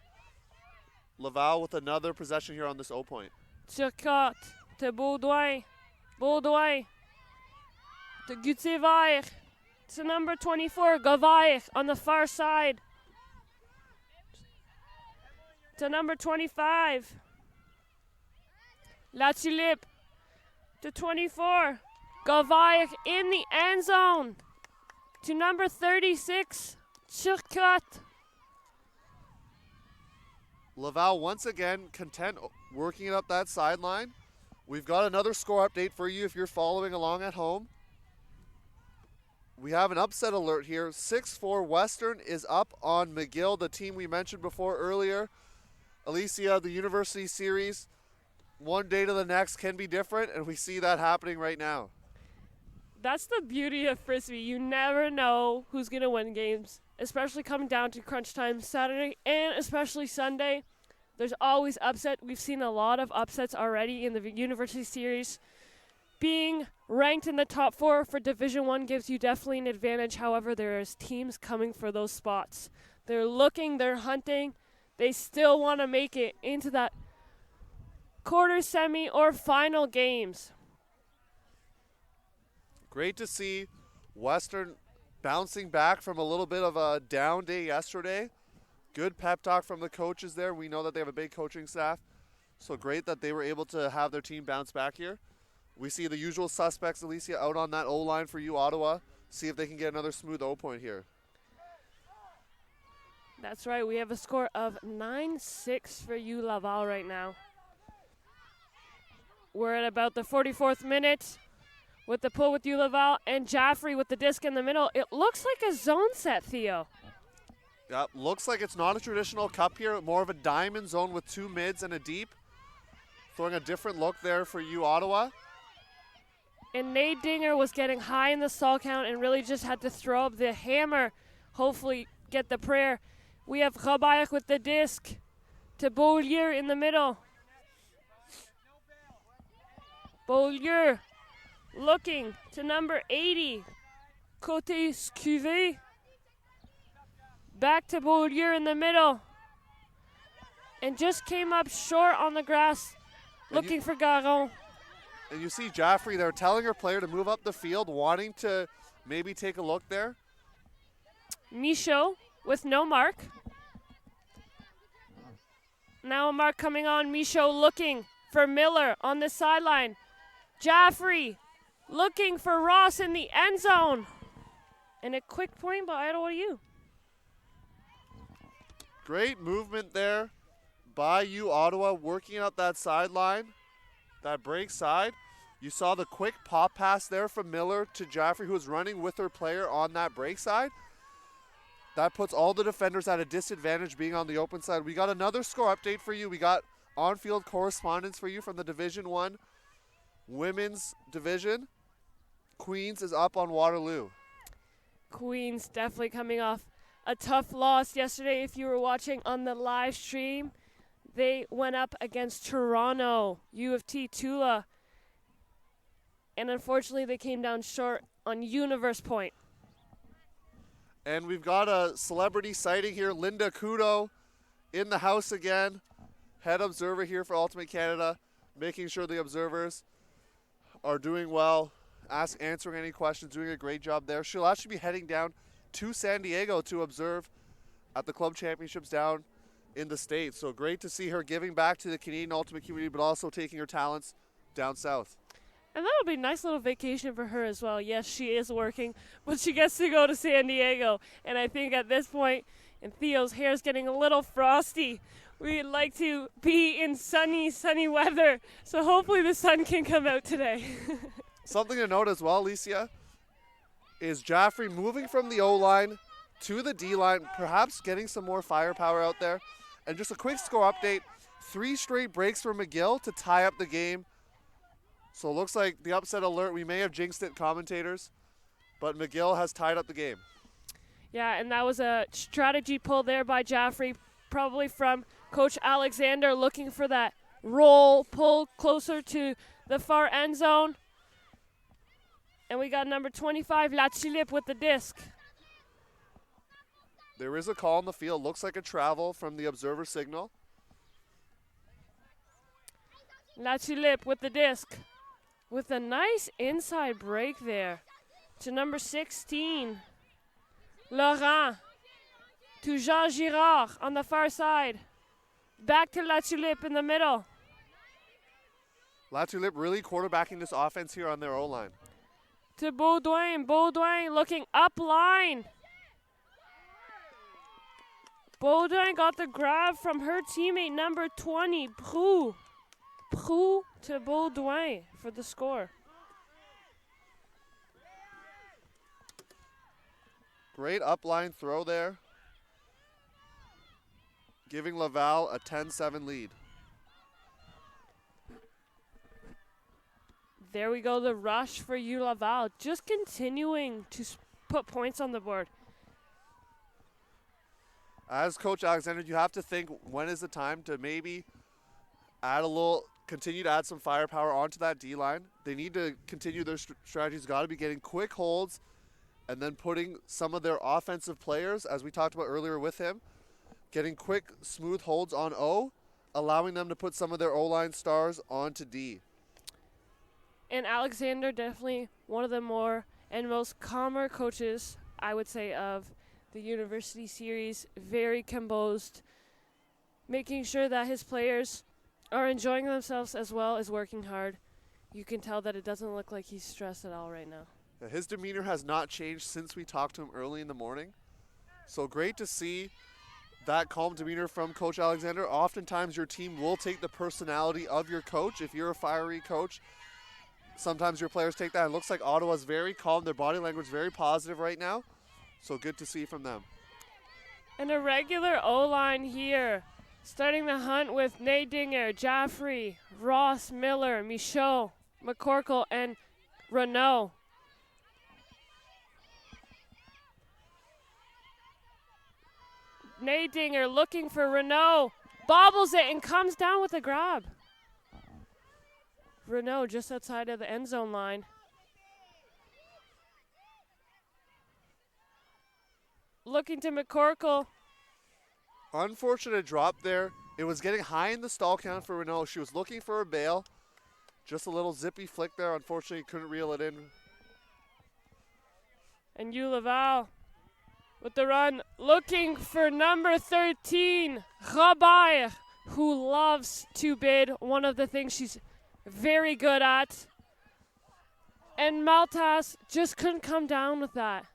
Laval with another possession here on this O point. Turcotte to Baudouin. Baudouin to Gutier-Vert. to number 24, Gavaich on the far side. To number 25, La Tulipe. To 24, Gavaich in the end zone. To number 36, Chircot. Laval once again content working it up that sideline. We've got another score update for you if you're following along at home. We have an upset alert here. 6-4 Western is up on McGill, the team we mentioned before earlier. Alicia, the University Series, one day to the next can be different, and we see that happening right now. That's the beauty of Frisbee. You never know who's going to win games, especially coming down to crunch time Saturday and especially Sunday. There's always upset. We've seen a lot of upsets already in the University Series. Being ranked in the top 4 for Division I gives you definitely an advantage. However, there's teams coming for those spots. They're looking, they're hunting. They still want to make it into that quarter, semi, or final games. Great to see Western bouncing back from a little bit of a down day yesterday. Good pep talk from the coaches there. We know that they have a big coaching staff. So great that they were able to have their team bounce back here. We see the usual suspects, Alicia, out on that O-line for you, Ottawa. See if they can get another smooth O-point here. That's right. We have a score of 9-6 for you, Laval, right now. We're at about the 44th minute with the pull with you, Laval, and Jaffrey with the disc in the middle. It looks like a zone set, Theo. Yeah, looks like it's not a traditional cup here, more of a diamond zone with 2 mids and a deep. Throwing a different look there for you, Ottawa. And Nate Dinger was getting high in the stall count and really just had to throw up the hammer, hopefully get the prayer. We have Rabayak with the disc to Beaulieu in the middle. Beaulieu looking to number 80, Côté Scuvé. Back to Beaulieu in the middle. And just came up short on the grass, looking for Garon. And you see Jaffrey there telling her player to move up the field, wanting to maybe take a look there. Michaud with no mark. Now a mark coming on. Michaud looking for Miller on the sideline. Jaffrey looking for Ross in the end zone. And a quick point by Ottawa U. Great movement there by you, Ottawa, working out that sideline, that break side. You saw the quick pop pass there from Miller to Jaffrey, who was running with her player on that break side. That puts all the defenders at a disadvantage being on the open side. We got another score update for you. We got on-field correspondence for you from the Division I Women's Division. Queens is up on Waterloo. Queens definitely coming off a tough loss yesterday. If you were watching on the live stream, they went up against Toronto, U of T Tula. And unfortunately, they came down short on Universe Point. And we've got a celebrity sighting here. Linda Kudo in the house again. Head observer here for Ultimate Canada, making sure the observers are doing well, answering any questions, doing a great job there. She'll actually be heading down to San Diego to observe at the club championships down in the States. So great to see her giving back to the Canadian Ultimate community, but also taking her talents down south. And that'll be a nice little vacation for her as well. Yes, she is working, but she gets to go to San Diego. And I think at this point, and Theo's hair is getting a little frosty, we'd like to be in sunny weather. So hopefully the sun can come out today. Something to note as well, Alicia, is Jaffrey moving from the O-line to the D-line, perhaps getting some more firepower out there. And just a quick score update, 3 straight breaks for McGill to tie up the game. So it looks like the upset alert, we may have jinxed it, commentators, but McGill has tied up the game. Yeah, and that was a strategy pull there by Jaffrey, probably from Coach Alexander, looking for that roll, pull closer to the far end zone. And we got number 25, La Tulipe with the disc. There is a call on the field. Looks like a travel from the observer signal. La Tulipe with the disc. With a nice inside break there. to number 16. Laurent to Jean Girard on the far side. Back to La Tulipe in the middle. La Tulipe really quarterbacking this offense here on their O-line. To Baudouin. Baudouin looking up line. Baudouin got the grab from her teammate number 20, Prou. Prou to Baudouin for the score. Great upline throw there, giving Laval a 10-7 lead. There we go, the rush for U Laval, just continuing to put points on the board. As Coach Alexander, you have to think, when is the time to maybe continue to add some firepower onto that D-line. They need to continue their strategies. Got to be getting quick holds and then putting some of their offensive players, as we talked about earlier with him, getting quick, smooth holds on O, allowing them to put some of their O-line stars onto D. And Alexander, definitely one of the more and most calmer coaches, I would say, of the University Series. Very composed, making sure that his players are enjoying themselves as well as working hard. You can tell that it doesn't look like he's stressed at all right now. His demeanor has not changed since we talked to him early in the morning. So great to see that calm demeanor from Coach Alexander. Oftentimes your team will take the personality of your coach. If you're a fiery coach, sometimes your players take that. It looks like Ottawa's very calm. Their body language very positive right now. So good to see from them. And a regular O-line here. Starting the hunt with Nadinger, Jaffrey, Ross, Miller, Michaud, McCorkle, and Renault. Nadinger looking for Renault. Bobbles it and comes down with a grab. Renault just outside of the end zone line. Looking to McCorkle. Unfortunate drop there. It was getting high in the stall count for Renault. She was looking for a bail. Just a little zippy flick there. Unfortunately, couldn't reel it in. And U Laval with the run, looking for number 13, Robert, who loves to bid, one of the things she's very good at. And Maltas just couldn't come down with that.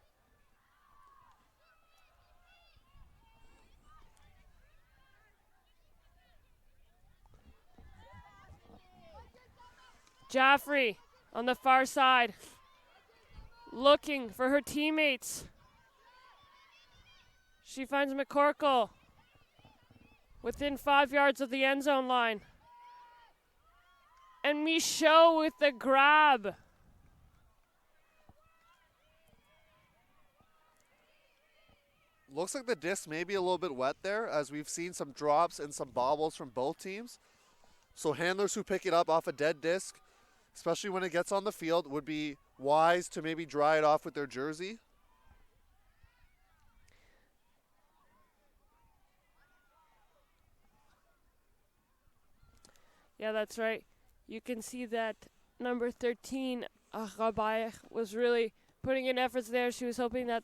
Jaffrey on the far side, looking for her teammates. She finds McCorkle within 5 yards of the end zone line. And Michaud with the grab. Looks like the disc may be a little bit wet there, as we've seen some drops and some bobbles from both teams. So handlers who pick it up off a dead disc, especially when it gets on the field, would be wise to maybe dry it off with their jersey. Yeah, that's right. You can see that number 13, Robert, was really putting in efforts there. She was hoping that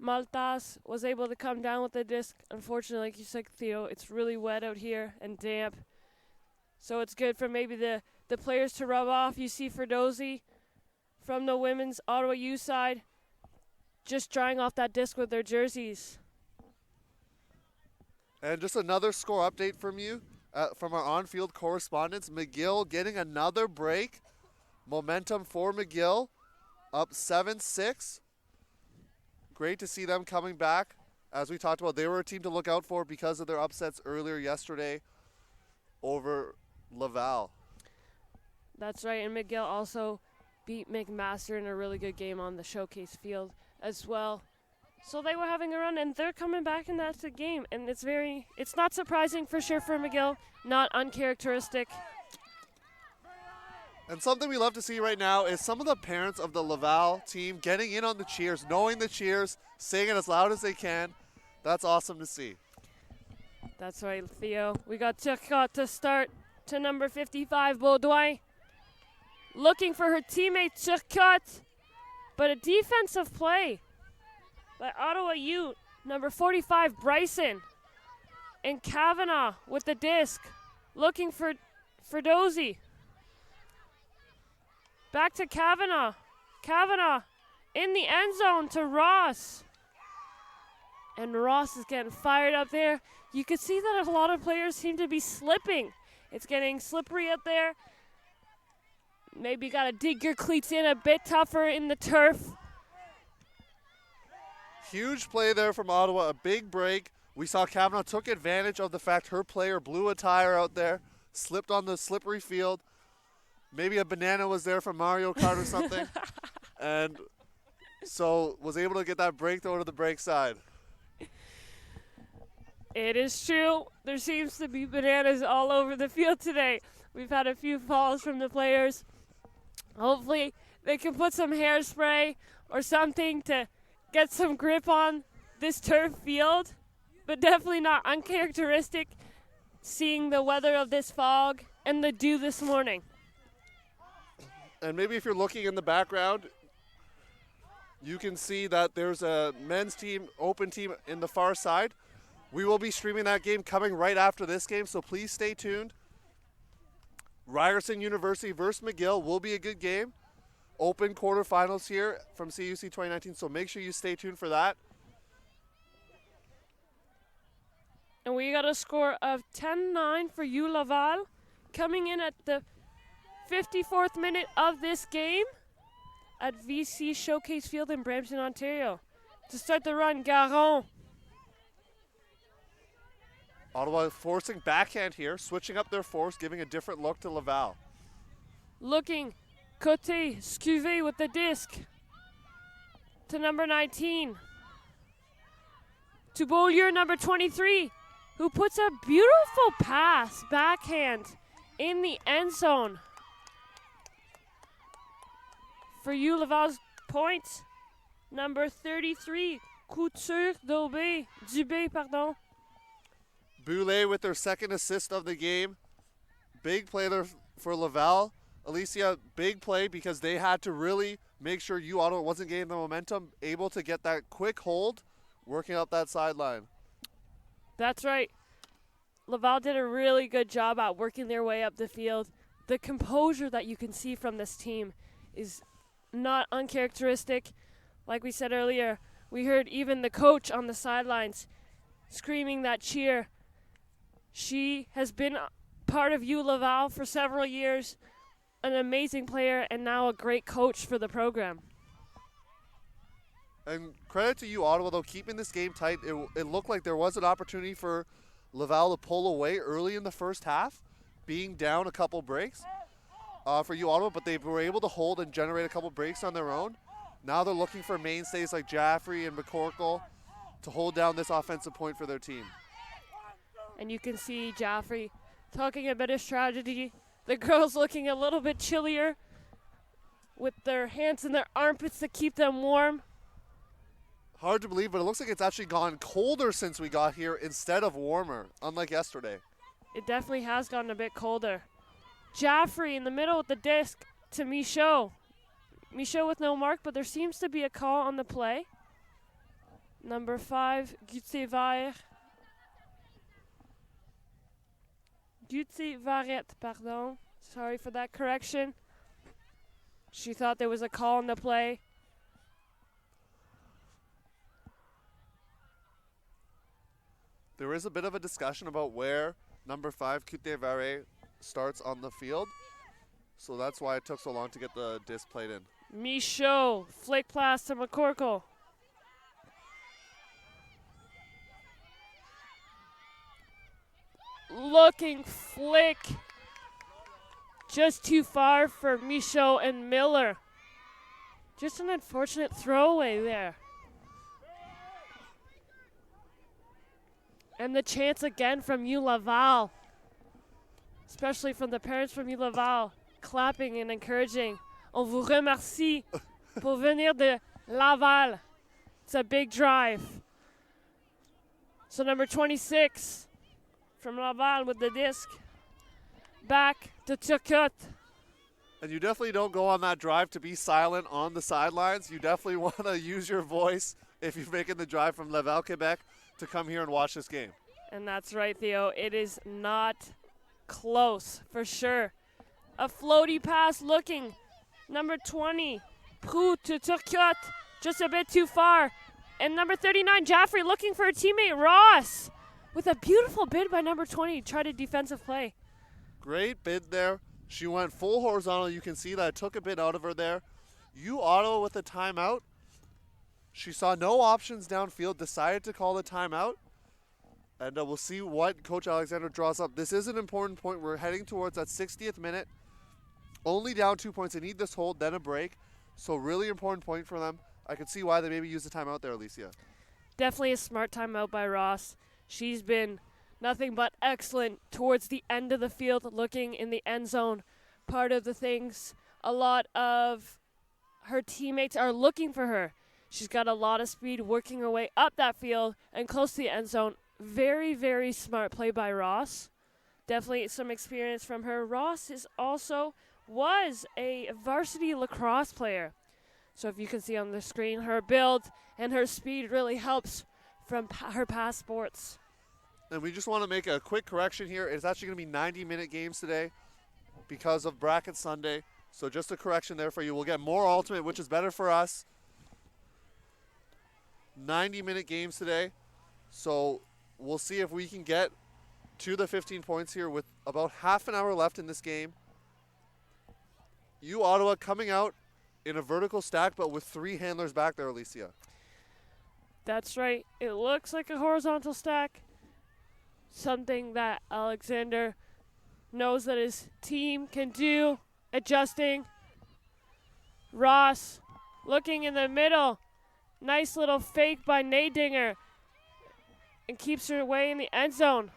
Maltas was able to come down with the disc. Unfortunately, like you said, Theo, it's really wet out here and damp. So it's good for maybe the players to rub off. You see Ferdozi from the women's Ottawa U side just drying off that disc with their jerseys. And just another score update from you, from our on-field correspondents. McGill getting another break. Momentum for McGill, up 7-6. Great to see them coming back. As we talked about, they were a team to look out for because of their upsets earlier yesterday over Laval. That's right, and McGill also beat McMaster in a really good game on the showcase field as well. So they were having a run, and they're coming back, and that's the game. And it's not surprising for sure for McGill, not uncharacteristic. And something we love to see right now is some of the parents of the Laval team getting in on the cheers, knowing the cheers, saying it as loud as they can. That's awesome to see. That's right, Theo. We got Turcotte to start to number 55, Baudouin. Looking for her teammate, Turcotte. But a defensive play by Ottawa U, number 45, Bryson. And Kavanaugh with the disc, looking for Dozy. Back to Kavanaugh. Kavanaugh in the end zone to Ross. And Ross is getting fired up there. You can see that a lot of players seem to be slipping. It's getting slippery up there. Maybe got to dig your cleats in a bit tougher in the turf. Huge play there from Ottawa, a big break. We saw Kavanaugh took advantage of the fact her player blew a tire out there, slipped on the slippery field. Maybe a banana was there from Mario Kart or something. And so was able to get that break throw to the break side. It is true. There seems to be bananas all over the field today. We've had a few falls from the players. Hopefully they can put some hairspray or something to get some grip on this turf field, but definitely not uncharacteristic seeing the weather of this fog and the dew this morning. And maybe if you're looking in the background, you can see that there's a men's team, open team in the far side. We will be streaming that game coming right after this game, so please stay tuned. Ryerson University versus McGill will be a good game. Open quarterfinals here from CUUC 2019, so make sure you stay tuned for that. And we got a score of 10-9 for U Laval, coming in at the 54th minute of this game at VC Showcase Field in Brampton, Ontario. To start the run, Garon. Ottawa forcing backhand here, switching up their force, giving a different look to Laval. Looking, Côté, Scuvé with the disc. To number 19. To Beaulieu, number 23, who puts a beautiful pass, backhand, in the end zone. For U Laval's points, number 33, Couture Dubé, pardon. Boulay with their second assist of the game. Big play there for Laval. Alicia, big play because they had to really make sure U Ottawa wasn't getting the momentum, able to get that quick hold, working up that sideline. That's right. Laval did a really good job at working their way up the field. The composure that you can see from this team is not uncharacteristic. Like we said earlier, we heard even the coach on the sidelines screaming that cheer. She has been part of U Laval for several years, an amazing player, and now a great coach for the program. And credit to U Ottawa, though, keeping this game tight. It looked like there was an opportunity for Laval to pull away early in the first half, being down a couple breaks for U Ottawa, but they were able to hold and generate a couple breaks on their own. Now they're looking for mainstays like Jaffrey and McCorkle to hold down this offensive point for their team. And you can see Jaffrey talking a bit of strategy. The girls looking a little bit chillier with their hands in their armpits to keep them warm. Hard to believe, but it looks like it's actually gone colder since we got here instead of warmer, unlike yesterday. It definitely has gotten a bit colder. Jaffrey in the middle with the disc to Michaud. Michaud with no mark, but there seems to be a call on the play. Number 5, Gutierrez. Pardon. Sorry for that correction. She thought there was a call on the play. There is a bit of a discussion about where number 5, Couté-Varé, starts on the field. So that's why it took so long to get the disc played in. Michaud, flick pass to McCorkle. Looking flick. Just too far for Michaud and Miller. Just an unfortunate throwaway there. And the chance again from U Laval. Especially from the parents from U Laval. Clapping and encouraging. On vous remercie pour venir de Laval. It's a big drive. So number 26 from Laval with the disc. Back to Turcotte. And you definitely don't go on that drive to be silent on the sidelines. You definitely want to use your voice if you're making the drive from Laval, Quebec to come here and watch this game. And that's right, Theo. It is not close, for sure. A floaty pass looking. Number 20, Prou to Turcotte, just a bit too far. And number 39, Jaffrey looking for a teammate, Ross, with a beautiful bid by number 20. Tried a defensive play. Great bid there. She went full horizontal. You can see that it took a bit out of her there. Ottawa with a timeout. She saw no options downfield, decided to call the timeout. And we'll see what Coach Alexander draws up. This is an important point. We're heading towards that 60th minute. Only down 2 points. They need this hold, then a break. So really important point for them. I can see why they maybe used a timeout there, Alicia. Definitely a smart timeout by Ross. She's been nothing but excellent towards the end of the field, looking in the end zone. Part of the things, a lot of her teammates are looking for her. She's got a lot of speed working her way up that field and close to the end zone. Very, very smart play by Ross. Definitely some experience from her. Ross was a varsity lacrosse player. So if you can see on the screen, her build and her speed really helps from her past sports. And we just want to make a quick correction here. It's actually going to be 90-minute games today because of Bracket Sunday. So just a correction there for you. We'll get more ultimate, which is better for us. 90-minute games today. So we'll see if we can get to the 15 points here with about half an hour left in this game. Ottawa coming out in a vertical stack, but with 3 handlers back there, Alicia. That's right. It looks like a horizontal stack. Something that Alexander knows that his team can do. Adjusting. Ross looking in the middle. Nice little fake by Nadinger. And keeps her way in the end zone.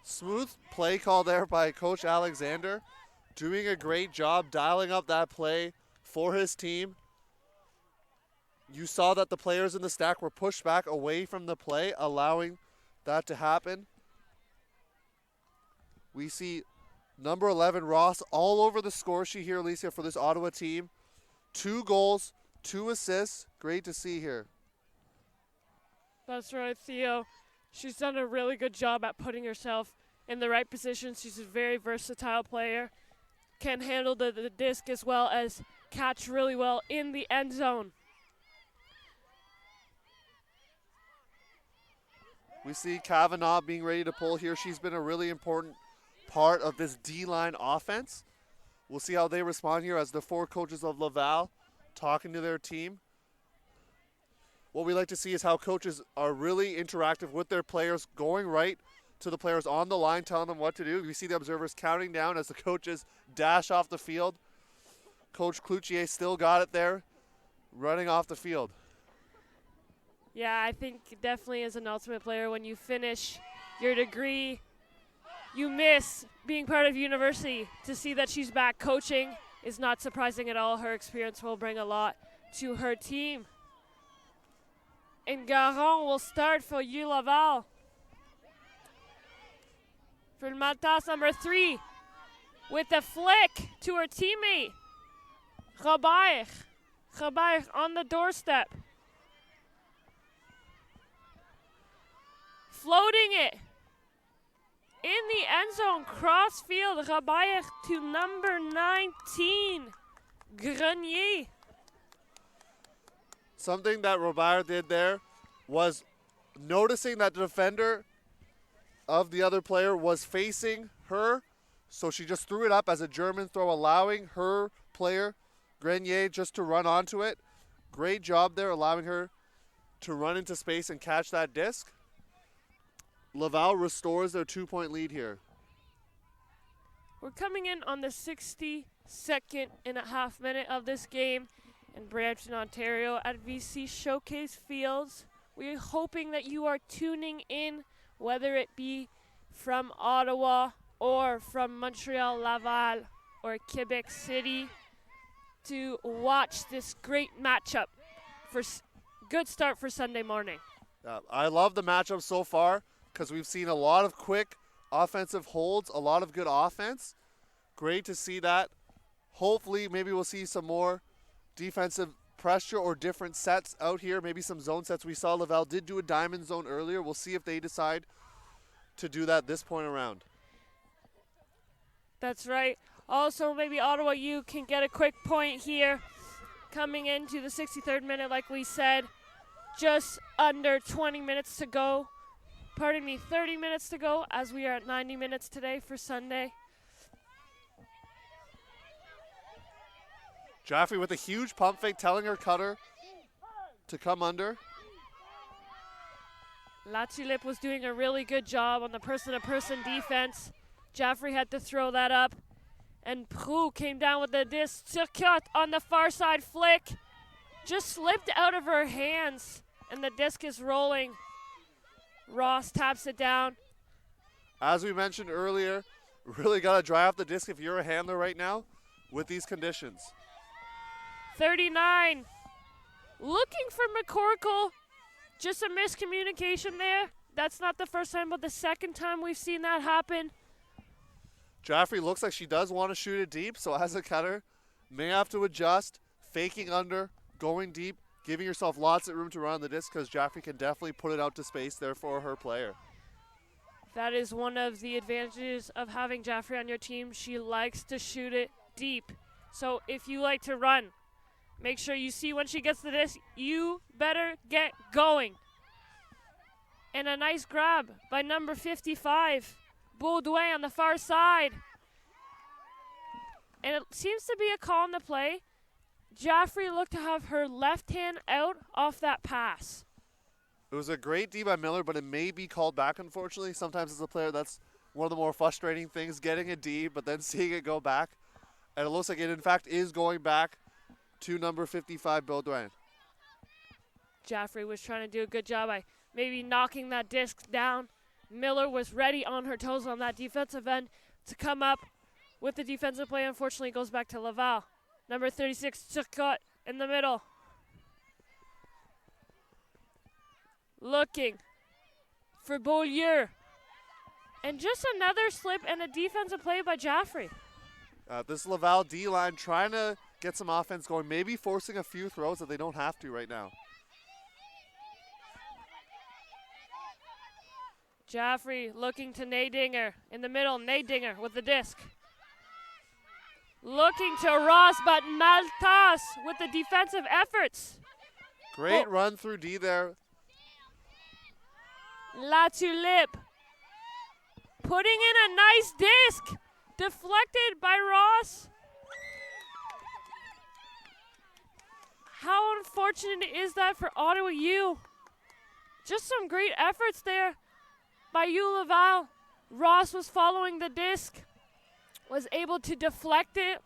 Smooth play call there by Coach Alexander. Doing a great job dialing up that play for his team. You saw that the players in the stack were pushed back away from the play, allowing that to happen. We see number 11, Ross, all over the score sheet here, Alicia, for this Ottawa team. 2 goals, 2 assists. Great to see here. That's right, Theo. She's done a really good job at putting herself in the right position. She's a very versatile player. Can handle the disc as well as catch really well in the end zone. We see Kavanaugh being ready to pull here. She's been a really important part of this D-line offense. We'll see how they respond here as the 4 coaches of Laval talking to their team. What we like to see is how coaches are really interactive with their players, going right to the players on the line, telling them what to do. We see the observers counting down as the coaches dash off the field. Coach Cloutier still got it there, running off the field. Yeah, I think definitely as an ultimate player, when you finish your degree, you miss being part of university. To see that she's back coaching is not surprising at all. Her experience will bring a lot to her team. And Garon will start for U Laval. For Maltas, number 3, with a flick to her teammate, Robert. Robert on the doorstep. Floating it in the end zone, cross field, Robert to number 19, Grenier. Something that Robert did there was noticing that the defender of the other player was facing her, so she just threw it up as a German throw, allowing her player, Grenier, just to run onto it. Great job there, allowing her to run into space and catch that disc. Laval restores their 2-point lead here. We're coming in on the 62nd and a half minute of this game in Brampton, Ontario at VC Showcase Fields. We're hoping that you are tuning in, whether it be from Ottawa or from Montreal, Laval, or Quebec City, to watch this great matchup for good start for Sunday morning. I love the matchup so far because we've seen a lot of quick offensive holds, a lot of good offense. Great to see that. Hopefully, maybe we'll see some more defensive pressure or different sets out here. Maybe some zone sets. We saw Laval did do a diamond zone earlier. We'll see if they decide to do that this point around. That's right. Also, maybe Ottawa U can get a quick point here. Coming into the 63rd minute, like we said, just under 20 minutes to go. 30 minutes to go, as we are at 90 minutes today for Sunday. Jaffrey with a huge pump fake, telling her cutter to come under. La Tulipe was doing a really good job on the person-to-person defense. Jaffrey had to throw that up. And Prou came down with the disc. Turcotte on the far side flick. Just slipped out of her hands. And the disc is rolling. Ross taps it down. As we mentioned earlier, really got to dry off the disc if you're a handler right now with these conditions. 39. Looking for McCorkle. Just a miscommunication there. That's not the first time, but the second time we've seen that happen. Jaffrey looks like she does want to shoot it deep, so as a cutter, may have to adjust, faking under, going deep, giving yourself lots of room to run on the disc because Jaffrey can definitely put it out to space there for her player. That is one of the advantages of having Jaffrey on your team. She likes to shoot it deep. So if you like to run, make sure you see when she gets the disc, you better get going. And a nice grab by number 55. Baudouin on the far side. And it seems to be a call on the play. Jaffrey looked to have her left hand out off that pass. It was a great D by Miller, but it may be called back, unfortunately. Sometimes as a player, that's one of the more frustrating things, getting a D, but then seeing it go back. And it looks like it, in fact, is going back to number 55, Baudouin. Jaffrey was trying to do a good job by maybe knocking that disc down. Miller was ready on her toes on that defensive end to come up with the defensive play. Unfortunately, it goes back to Laval. Number 36, Turcotte in the middle. Looking for Beaulieu. And just another slip and a defensive play by Jaffrey. This Laval D-line trying to get some offense going, maybe forcing a few throws that they don't have to right now. Jaffrey looking to Nadinger in the middle. Nadinger with the disc. Looking to Ross, but Maltas with the defensive efforts. Great run through D there. La Tulipe putting in a nice disc. Deflected by Ross. How unfortunate is that for Ottawa U? Just some great efforts there by U Laval. Ross was following the disc, was able to deflect it.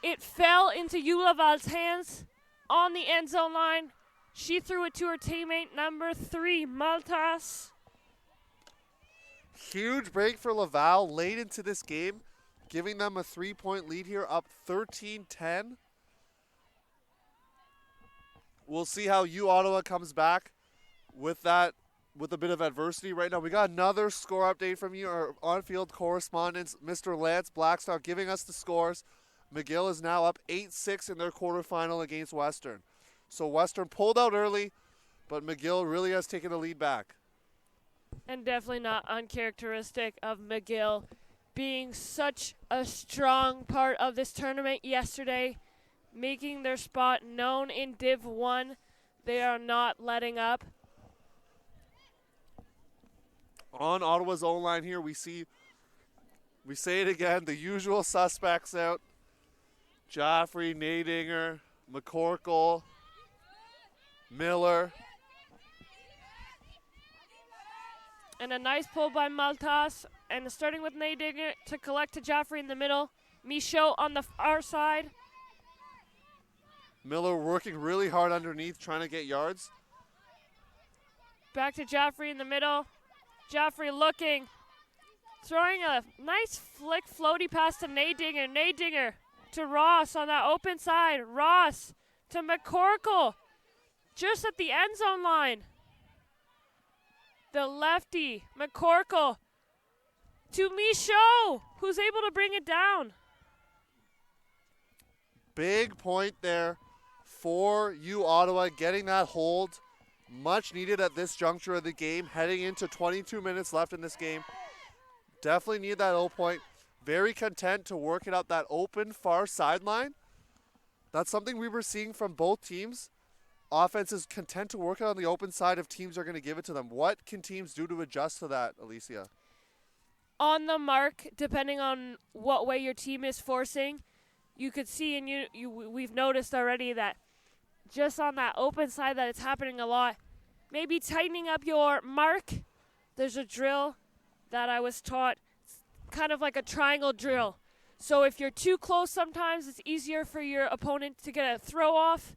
It fell into U Laval's hands on the end zone line. She threw it to her teammate, number 3, Maltas. Huge break for Laval late into this game, giving them a 3-point lead here, up 13-10. We'll see how U Ottawa comes back with that, with a bit of adversity right now. We got another score update from you, our on-field correspondent, Mr. Lance Blackstar, giving us the scores. McGill is now up 8-6 in their quarterfinal against Western. So Western pulled out early, but McGill really has taken the lead back. And definitely not uncharacteristic of McGill being such a strong part of this tournament yesterday, making their spot known in Div 1. They are not letting up. On Ottawa's own line here, we say it again, the usual suspects out. Jaffrey, Nadinger, McCorkle, Miller. And a nice pull by Maltas. And starting with Nadinger to collect to Jaffrey in the middle. Michaud on the far side. Miller working really hard underneath, trying to get yards. Back to Jaffrey in the middle. Jaffrey looking. Throwing a nice flick floaty pass to Nadinger. Nadinger to Ross on that open side. Ross to McCorkle. Just at the end zone line. The lefty, McCorkle, to Michaud, who's able to bring it down. Big point there for you, Ottawa, getting that hold. Much needed at this juncture of the game, heading into 22 minutes left in this game. Definitely need that 0 point. Very content to work it up that open far sideline. That's something we were seeing from both teams. Offense is content to work it on the open side if teams are going to give it to them. What can teams do to adjust to that, Alicia? On the mark, depending on what way your team is forcing, you could see, and we've noticed already that just on that open side that it's happening a lot. Maybe tightening up your mark. There's a drill that I was taught, it's kind of like a triangle drill. So if you're too close sometimes, it's easier for your opponent to get a throw off.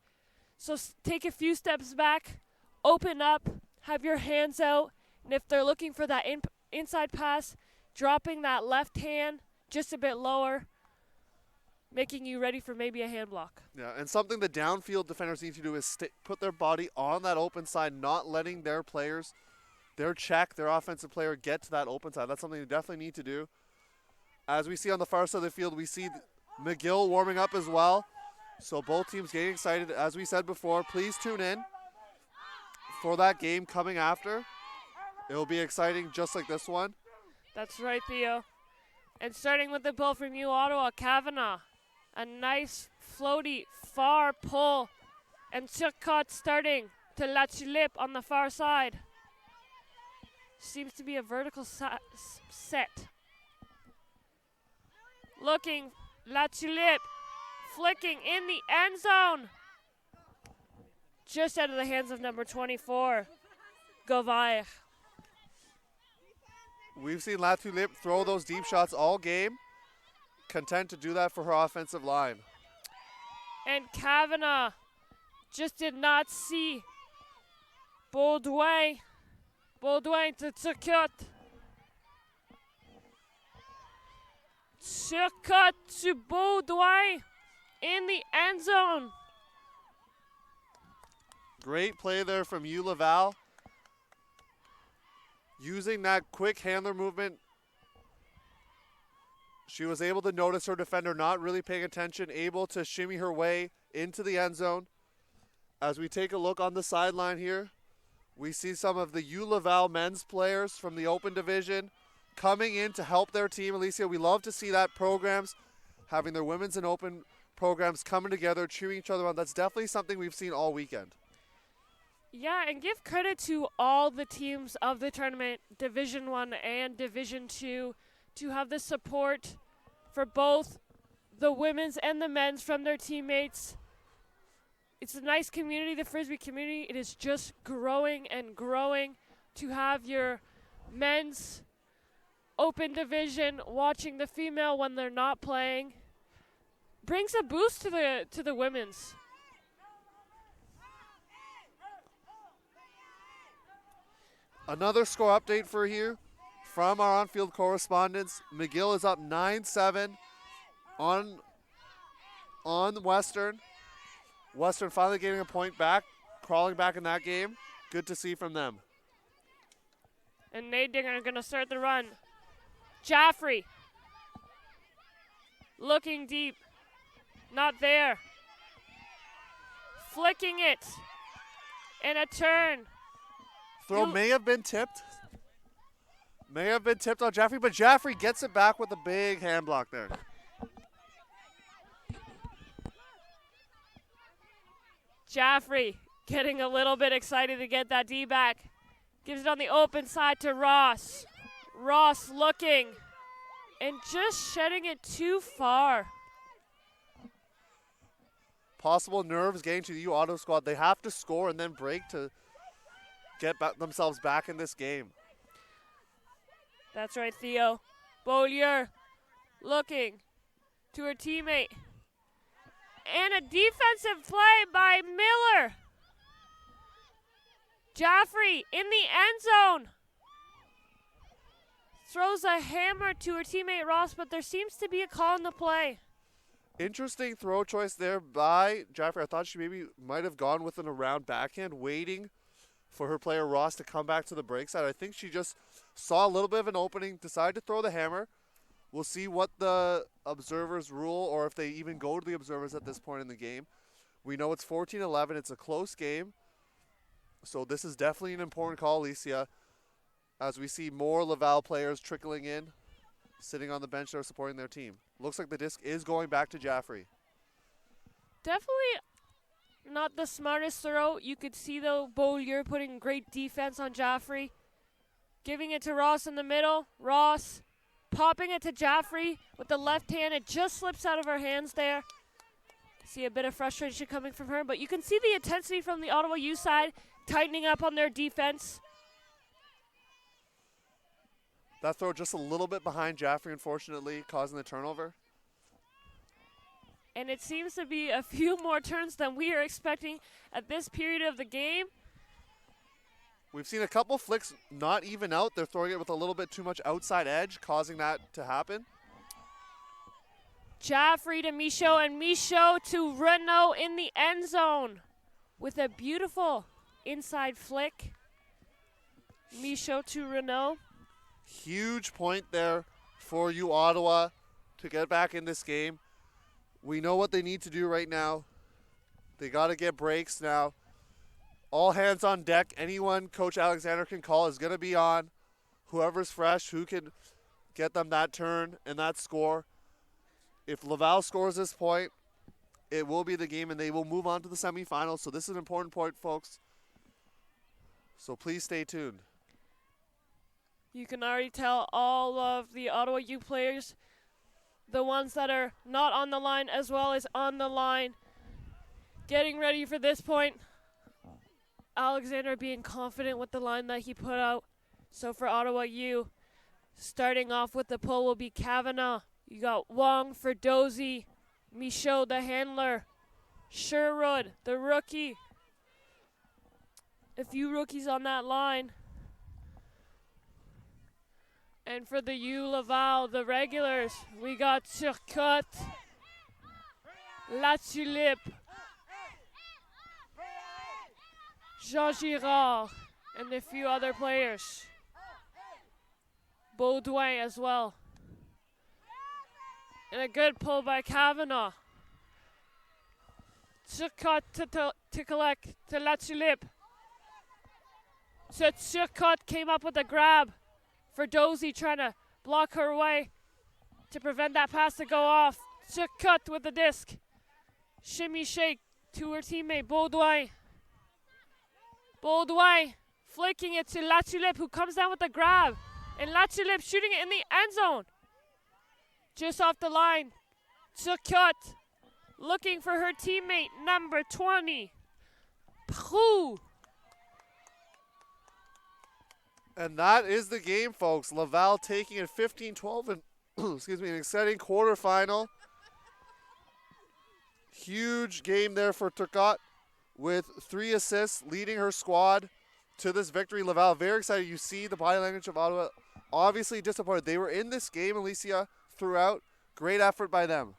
So take a few steps back, open up, have your hands out, and if they're looking for that inside pass, dropping that left hand just a bit lower, making you ready for maybe a hand block. Yeah, and something the downfield defenders need to do is put their body on that open side, not letting their players, their offensive player, get to that open side. That's something they definitely need to do. As we see on the far side of the field, we see McGill warming up as well. So both teams getting excited. As we said before, please tune in for that game coming after. It will be exciting just like this one. That's right, Theo. And starting with the pull from you, Ottawa, Kavanagh. A nice, floaty, far pull. And Turcotte starting to La Tulipe on the far side. Seems to be a vertical set. Looking, La Tulipe. Flicking in the end zone. Just out of the hands of number 24, Gauvert. We've seen La Tulipe throw those deep shots all game. Content to do that for her offensive line. And Kavanagh just did not see Baudouin. Baudouin to Turcotte. Turcotte to Baudouin. In the end zone. Great play there from you, Laval. Using that quick handler movement, she was able to notice her defender not really paying attention, able to shimmy her way into the end zone. As we take a look on the sideline here, we see some of the U Laval men's players from the open division coming in to help their team. Alicia, we love to see that programs having their women's and open programs coming together, cheering each other on. That's definitely something we've seen all weekend. Yeah, and give credit to all the teams of the tournament, Division 1 and Division 2, to have the support for both the women's and the men's from their teammates. It's a nice community, the Frisbee community. It is just growing and growing to have your men's open division watching the female when they're not playing. Brings a boost to the women's. Another score update for here from our on-field correspondents. McGill is up 9-7 on Western. Western finally getting a point back, crawling back in that game. Good to see from them. And Nadinger going to start the run. Jaffrey looking deep. Not there. Flicking it. And a turn. Throw may have been tipped. May have been tipped on Jaffrey, but Jaffrey gets it back with a big hand block there. Jaffrey getting a little bit excited to get that D back. Gives it on the open side to Ross. Ross looking and just shedding it too far. Possible nerves getting to the U Auto squad. They have to score and then break to get themselves back in this game. That's right, Theo. Beaulieu looking to her teammate. And a defensive play by Miller. Jaffrey in the end zone. Throws a hammer to her teammate Ross, but there seems to be a call in the play. Interesting throw choice there by Jaffrey. I thought she maybe might have gone with an around backhand, waiting for her player Ross to come back to the break side. I think she just saw a little bit of an opening, decided to throw the hammer. We'll see what the observers rule, or if they even go to the observers at this point in the game. We know it's 14-11. It's a close game. So this is definitely an important call, Alicia, as we see more Laval players trickling in, sitting on the bench there supporting their team. Looks like the disc is going back to Jaffrey. Definitely not the smartest throw. You could see, though, Beaulieu putting great defense on Jaffrey. Giving it to Ross in the middle. Ross popping it to Jaffrey with the left hand. It just slips out of her hands there. See a bit of frustration coming from her, but you can see the intensity from the Ottawa U side, tightening up on their defense. That throw just a little bit behind Jaffrey, unfortunately, causing the turnover. And it seems to be a few more turns than we are expecting at this period of the game. We've seen a couple flicks not even out. They're throwing it with a little bit too much outside edge, causing that to happen. Jaffrey to Michaud, and Michaud to Renault in the end zone with a beautiful inside flick. Michaud to Renault. Huge point there for you, Ottawa, to get back in this game. We know what they need to do right now. They got to get breaks now. All hands on deck. Anyone Coach Alexander can call is going to be on. Whoever's fresh, who can get them that turn and that score. If Laval scores this point, it will be the game, and they will move on to the semifinals. So this is an important point, folks. So please stay tuned. You can already tell all of the Ottawa U players, the ones that are not on the line as well as on the line, getting ready for this point. Alexander being confident with the line that he put out. So for Ottawa U, starting off with the pull will be Kavanagh. You got Wong for Dozy, Michaud the handler, Sherwood the rookie. A few rookies on that line. And for the U Laval, the regulars, we got Turcotte, La Tulipe, Jean Girard, and a few other players. Baudouin as well. And a good pull by Kavanagh. Turcotte to collect to La Tulipe. So Turcotte came up with a grab for Dozy, trying to block her way to prevent that pass to go off. Turcotte with the disc. Shimmy shake to her teammate Baudouin. Baudouin flicking it to La Tulipe, who comes down with the grab. And La Tulipe shooting it in the end zone. Just off the line. Turcotte looking for her teammate, number 20, Prou. And that is the game, folks. Laval taking it 15-12 and excuse me, an exciting quarterfinal. Huge game there for Turcotte with 3 assists, leading her squad to this victory. Laval very excited. You see the body language of Ottawa. Obviously disappointed. They were in this game, Alicia, throughout. Great effort by them.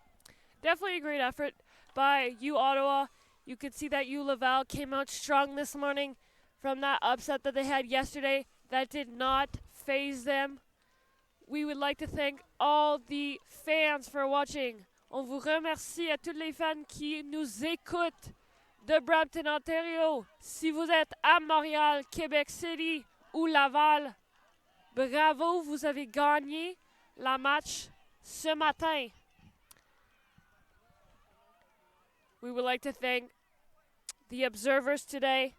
Definitely a great effort by U Ottawa. You could see that U Laval came out strong this morning from that upset that they had yesterday. That did not faze them. We would like to thank all the fans for watching. On vous remercie à tous les fans qui nous écoutent de Brampton, Ontario. Si vous êtes à Montréal, Québec City ou Laval, bravo, vous avez gagné la match ce matin. We would like to thank the observers today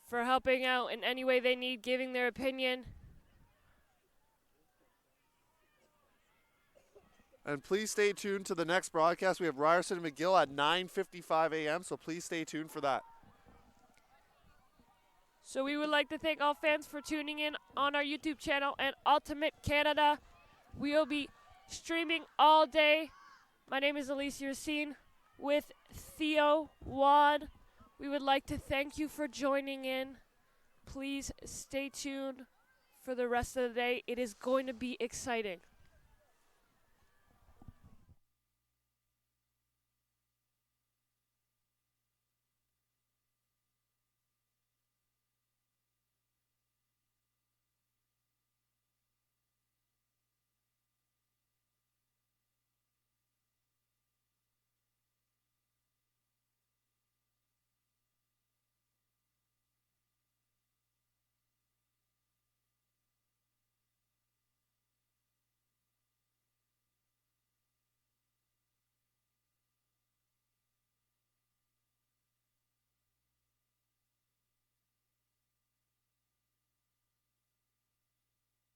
for helping out in any way they need, giving their opinion. And please stay tuned to the next broadcast. We have Ryerson and McGill at 9:55 a.m., so please stay tuned for that. So we would like to thank all fans for tuning in on our YouTube channel and Ultimate Canada. We will be streaming all day. My name is Alicia Racine with Theo Wad. We would like to thank you for joining in. Please stay tuned for the rest of the day. It is going to be exciting.